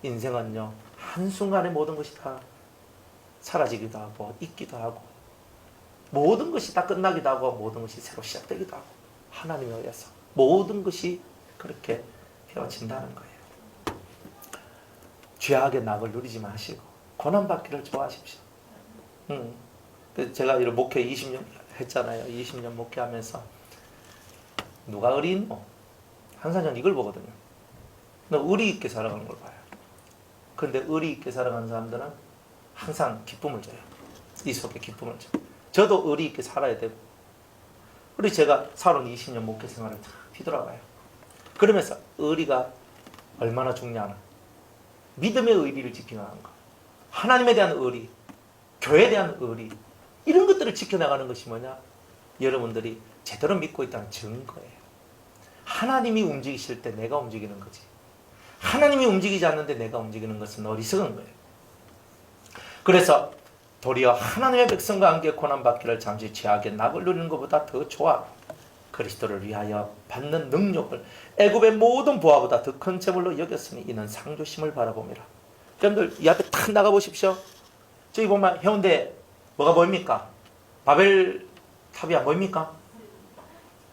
인생은요 한순간에 모든 것이 다 사라지기도 하고 있기도 하고 모든 것이 다 끝나기도 하고 모든 것이 새로 시작되기도 하고 하나님에 의해서 모든 것이 그렇게 헤어진다는 거예요. 죄악의 낙을 누리지 마시고 고난받기를 좋아하십시오. 제가 이런 목회 20년 했잖아요. 20년 목회하면서 누가 의리 있노? 항상 저는 이걸 보거든요. 너 의리 있게 살아가는 걸 봐요. 그런데 의리 있게 살아가는 사람들은 항상 기쁨을 줘요. 이 속에 기쁨을 줘요. 저도 의리 있게 살아야 되고 그리고 제가 살아온 20년 목회 생활을 다 뒤돌아봐요. 그러면서 의리가 얼마나 중요하나. 믿음의 의리를 지켜나가는 것, 하나님에 대한 의리, 교회에 대한 의리, 이런 것들을 지켜나가는 것이 뭐냐? 여러분들이 제대로 믿고 있다는 증거예요. 하나님이 움직이실 때 내가 움직이는 거지. 하나님이 움직이지 않는데 내가 움직이는 것은 어리석은 거예요. 그래서 도리어 하나님의 백성과 함께 고난받기를 잠시 죄악의 낙을 누리는 것보다 더 좋아. 그리스도를 위하여 받는 능력을 애굽의 모든 부하보다 더 큰 재물로 여겼으니 이는 상주심을 바라봅니다. 여러분들 이 앞에 탁 나가 보십시오. 저기 보면 해운대 뭐가 보입니까? 바벨 탑이야 보입니까?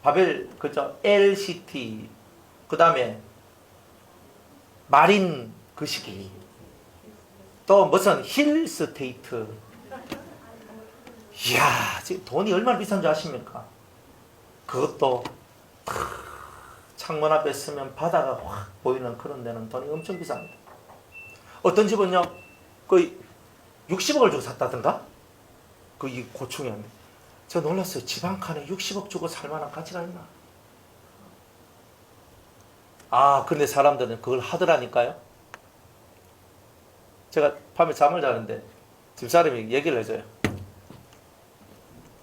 바벨 그죠? LCT 그 다음에 마린 그 시기 또 무슨 힐스테이트. 이야 지금 돈이 얼마나 비싼 줄 아십니까? 그것도 창문 앞에 서면 바다가 확 보이는 그런 데는 돈이 엄청 비쌉니다. 어떤 집은요 거의 60억을 주고 샀다던가? 그 이 고충이 안 돼. 제가 놀랐어요. 집 한 칸에 60억 주고 살만한 가치가 있나? 근데 사람들은 그걸 하더라니까요. 제가 밤에 잠을 자는데 집사람이 얘기를 해줘요.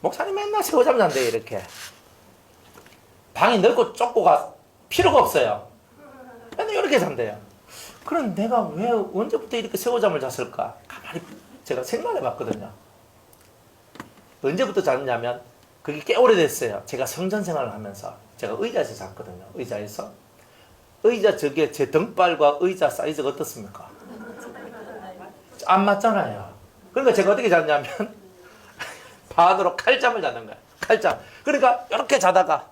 목사님 맨날 새우잠 잔대요 이렇게. 방이 넓고 좁고가 필요가 없어요. 맨날 이렇게 잔대요. 그럼 내가 왜 언제부터 이렇게 새우잠을 잤을까? 가만히 제가 생각해 봤거든요. 언제부터 잤냐면 그게 꽤 오래됐어요. 제가 성전 생활을 하면서 제가 의자에서 잤거든요. 의자에서. 의자 저게 제 등발과 의자 사이즈가 어떻습니까? 안 맞잖아요. 그러니까 제가 어떻게 잤냐면 반으로 칼잠을 자는 거예요. 칼잠. 그러니까 이렇게 자다가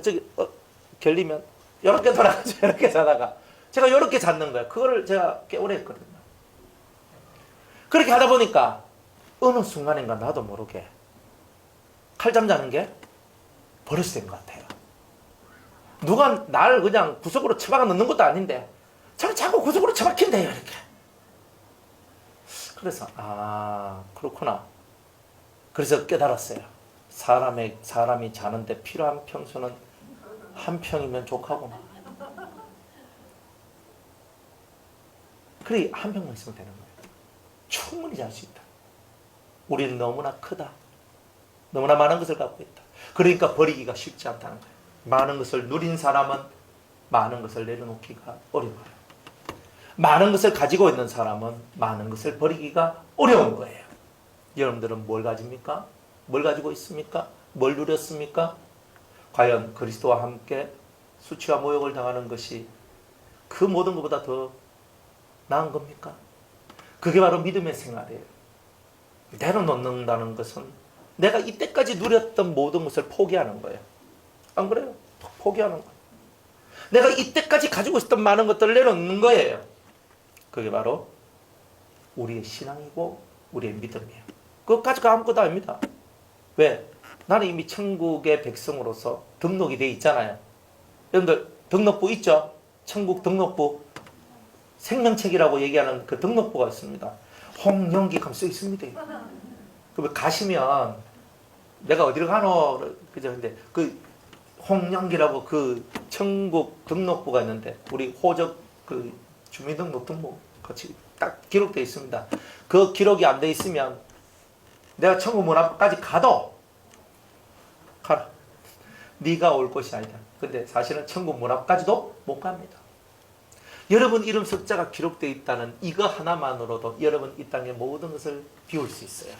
저기 결리면 이렇게 돌아가죠. 이렇게 자다가 제가 이렇게 잤는 거예요. 그거를 제가 꽤 오래 했거든요. 그렇게 하다 보니까 어느 순간인가 나도 모르게 칼잠 자는 게 버릇이 된 것 같아요. 누가 날 그냥 구석으로 처박아 넣는 것도 아닌데 저는 자꾸 구석으로 처박힌대요. 이렇게. 그래서 그렇구나. 그래서 깨달았어요. 사람이 자는데 필요한 평수는 한 평이면 족하구나. 그래 한 평만 있으면 되는 거예요. 충분히 잘 수 있다. 우리는 너무나 크다. 너무나 많은 것을 갖고 있다. 그러니까 버리기가 쉽지 않다는 거예요. 많은 것을 누린 사람은 많은 것을 내려놓기가 어려워요. 많은 것을 가지고 있는 사람은 많은 것을 버리기가 어려운 거예요. 여러분들은 뭘 가집니까? 뭘 가지고 있습니까? 뭘 누렸습니까? 과연 그리스도와 함께 수치와 모욕을 당하는 것이 그 모든 것보다 더 나은 겁니까? 그게 바로 믿음의 생활이에요. 내려놓는다는 것은 내가 이때까지 누렸던 모든 것을 포기하는 거예요. 안 그래요? 포기하는 거예요. 내가 이때까지 가지고 있었던 많은 것들을 내려놓는 거예요. 그게 바로 우리의 신앙이고 우리의 믿음이에요. 그것까지가 아무것도 아닙니다. 왜? 나는 이미 천국의 백성으로서 등록이 돼 있잖아요. 여러분들 등록부 있죠? 천국 등록부. 생명책이라고 얘기하는 그 등록부가 있습니다. 홍영기 하면 써 있습니다. 그 가시면 내가 어디로 가노? 그죠? 근데 그 홍영기라고 그 천국 등록부가 있는데 우리 호적 그 주민등록 등록 같이 딱 기록되어 있습니다. 그 기록이 안 돼 있으면 내가 천국 문 앞까지 가도 가라. 네가 올 곳이 아니다. 근데 사실은 천국 문 앞까지도 못 갑니다. 여러분 이름 석자가 기록되어 있다는 이거 하나만으로도 여러분 이 땅의 모든 것을 비울 수 있어요.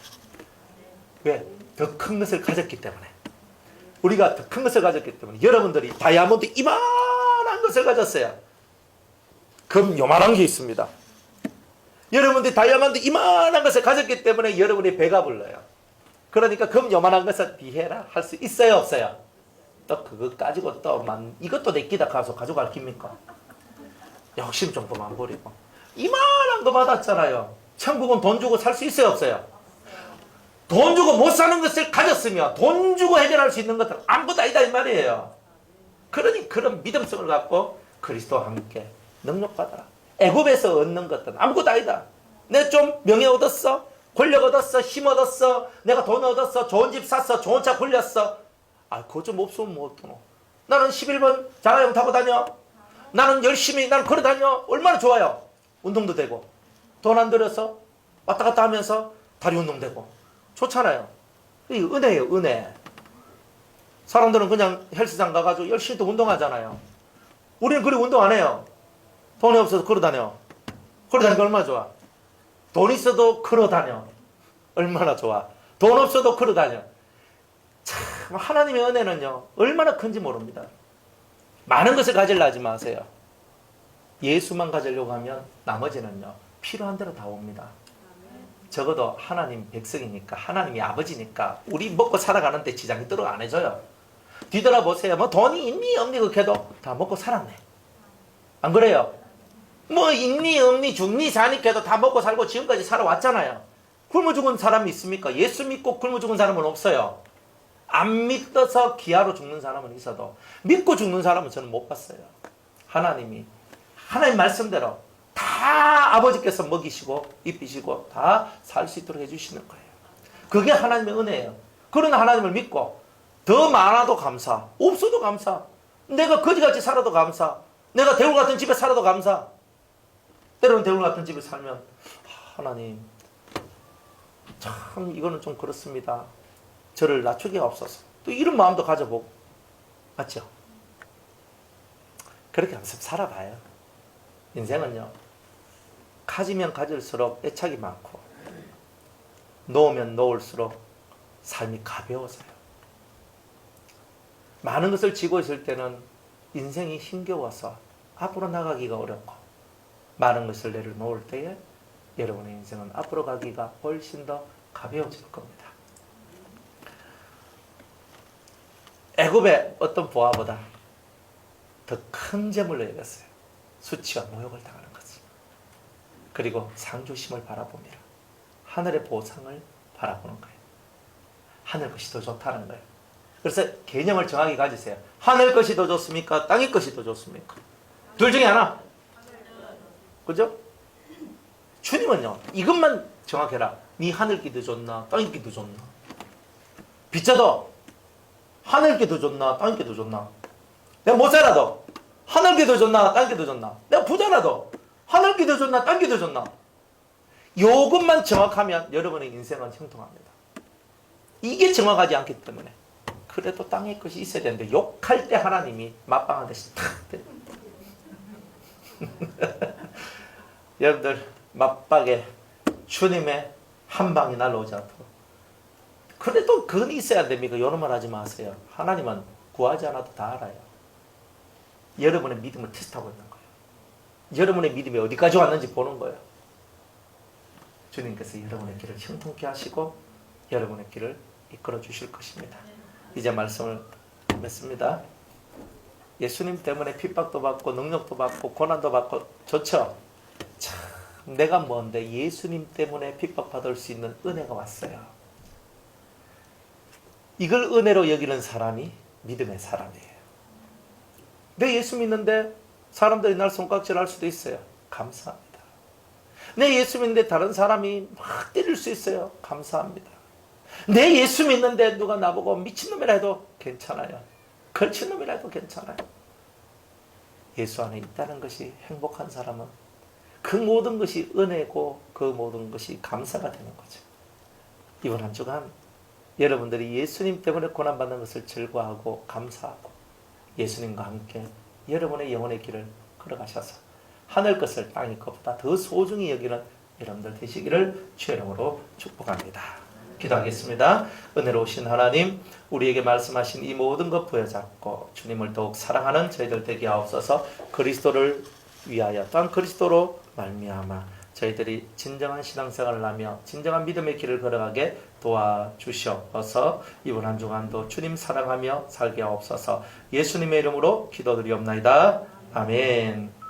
왜? 더 큰 것을 가졌기 때문에. 우리가 더 큰 것을 가졌기 때문에. 여러분들이 다이아몬드 이만한 것을 가졌어요. 금 요만한 게 있습니다. 여러분들이 다이아몬드 이만한 것을 가졌기 때문에 여러분의 배가 불러요. 그러니까 금 요만한 것을 비해라 할 수 있어요 없어요? 또 그거 가지고 또 이것도 내 끼다 가서 가져갈 깁니까? 욕심 좀 그만 버리고. 이만한 거 받았잖아요. 천국은 돈 주고 살 수 있어요 없어요? 돈 주고 못 사는 것을 가졌으면 돈 주고 해결할 수 있는 것들은 아무것도 아니다 이 말이에요. 그러니 그런 믿음성을 갖고 그리스도와 함께 능력받아라. 애굽에서 얻는 것들은 아무것도 아니다. 내가 좀 명예 얻었어, 권력 얻었어, 힘 얻었어, 내가 돈 얻었어, 좋은 집 샀어, 좋은 차 굴렸어. 그거 좀 없으면 뭐 어떠노? 나는 11번 자가용 타고 다녀. 나는 열심히 나는 걸어 다녀. 얼마나 좋아요. 운동도 되고 돈 안 들여서 왔다 갔다 하면서 다리 운동되고 좋잖아요. 이 은혜예요, 은혜. 사람들은 그냥 헬스장 가가지고 열심히 또 운동하잖아요. 우리는 그리 운동 안 해요. 돈이 없어서 걸어 다녀. 걸어 다니까 얼마나 좋아. 돈 있어도 걸어 다녀. 얼마나 좋아. 돈 없어도 걸어 다녀. 참 하나님의 은혜는요 얼마나 큰지 모릅니다. 많은 것을 가지려 하지 마세요. 예수만 가지려고 하면 나머지는요 필요한 대로 다 옵니다. 적어도 하나님 백성이니까 하나님이 아버지니까 우리 먹고 살아가는데 지장이 들어 안 해줘요. 뒤돌아보세요. 뭐 돈이 있니 없니 그렇게도 다 먹고 살았네. 안 그래요? 뭐 있니 없니 죽니 사니까도 다 먹고 살고 지금까지 살아왔잖아요. 굶어 죽은 사람이 있습니까? 예수 믿고 굶어 죽은 사람은 없어요. 안 믿어서 기아로 죽는 사람은 있어도 믿고 죽는 사람은 저는 못 봤어요. 하나님 말씀대로 다 아버지께서 먹이시고 입히시고 다 살 수 있도록 해주시는 거예요. 그게 하나님의 은혜예요. 그런 하나님을 믿고 더 많아도 감사, 없어도 감사, 내가 거지같이 살아도 감사, 내가 대울 같은 집에 살아도 감사. 때로는 대울 같은 집에 살면 하나님 참 이거는 좀 그렇습니다. 저를 낮추게 없어서 또 이런 마음도 가져보고 맞죠? 그렇게 하면서 살아봐요. 인생은요 가지면 가질수록 애착이 많고 놓으면 놓을수록 삶이 가벼워져요. 많은 것을 쥐고 있을 때는 인생이 힘겨워서 앞으로 나가기가 어렵고, 많은 것을 내려놓을 때에 여러분의 인생은 앞으로 가기가 훨씬 더 가벼워질 겁니다. 애굽의 어떤 부하보다 더 큰 재물로 여겼어요. 수치와 모욕을 당하는 거지. 그리고 상주심을 바라보며 하늘의 보상을 바라보는 거예요. 하늘 것이 더 좋다는 거예요. 그래서 개념을 정확히 가지세요. 하늘 것이 더 좋습니까? 땅의 것이 더 좋습니까? 둘 중에 하나. 그죠? 주님은요, 이것만 정확해라. 네 하늘 게 더 좋나? 땅의 게 더 좋나? 빚자도 하늘 게 더 좋나? 땅의 게 더 좋나? 내가 못 살아도 하늘 게 더 좋나? 땅의 게 더 좋나? 내가 부자라도 하늘 게 더 좋나? 땅의 게 더 좋나? 요것만 정확하면 여러분의 인생은 형통합니다. 이게 정확하지 않기 때문에 그래도 땅의 것이 있어야 되는데, 욕할 때 하나님이 맞방하듯이 탁 여러분들 맞박에 주님의 한 방이 날아오지 않도록, 그래도 그건 있어야 안 됩니까? 이런 말 하지 마세요. 하나님은 구하지 않아도 다 알아요. 여러분의 믿음을 테스트하고 있는 거예요. 여러분의 믿음이 어디까지 왔는지 보는 거예요. 주님께서 여러분의 길을 형통케 하시고 여러분의 길을 이끌어 주실 것입니다. 이제 말씀을 맺습니다. 예수님 때문에 핍박도 받고 능력도 받고 고난도 받고 좋죠? 참, 내가 뭔데 예수님 때문에 핍박받을 수 있는 은혜가 왔어요. 이걸 은혜로 여기는 사람이 믿음의 사람이에요. 내 예수 믿는데 사람들이 날 손깍질할 수도 있어요. 감사합니다. 내 예수 믿는데 다른 사람이 막 때릴 수 있어요. 감사합니다. 내 예수 믿는데 누가 나보고 미친놈이라 해도 괜찮아요. 걸친놈이라 해도 괜찮아요. 예수 안에 있다는 것이 행복한 사람은 그 모든 것이 은혜고 그 모든 것이 감사가 되는 거죠. 이번 한 주간 여러분들이 예수님 때문에 고난받는 것을 즐거워하고 감사하고 예수님과 함께 여러분의 영혼의 길을 걸어가셔서 하늘 것을 땅의 것보다 더 소중히 여기는 여러분들 되시기를 주의 이름으로 축복합니다. 기도하겠습니다. 은혜로우신 하나님, 우리에게 말씀하신 이 모든 것 부여잡고 주님을 더욱 사랑하는 저희들 되게 하옵소서. 그리스도를 위하여 또한 그리스도로 말미암아 저희들이 진정한 신앙생활을 하며 진정한 믿음의 길을 걸어가게 도와주시옵소서. 이번 한 주간도 주님 사랑하며 살게 하옵소서. 예수님의 이름으로 기도드리옵나이다. 아멘.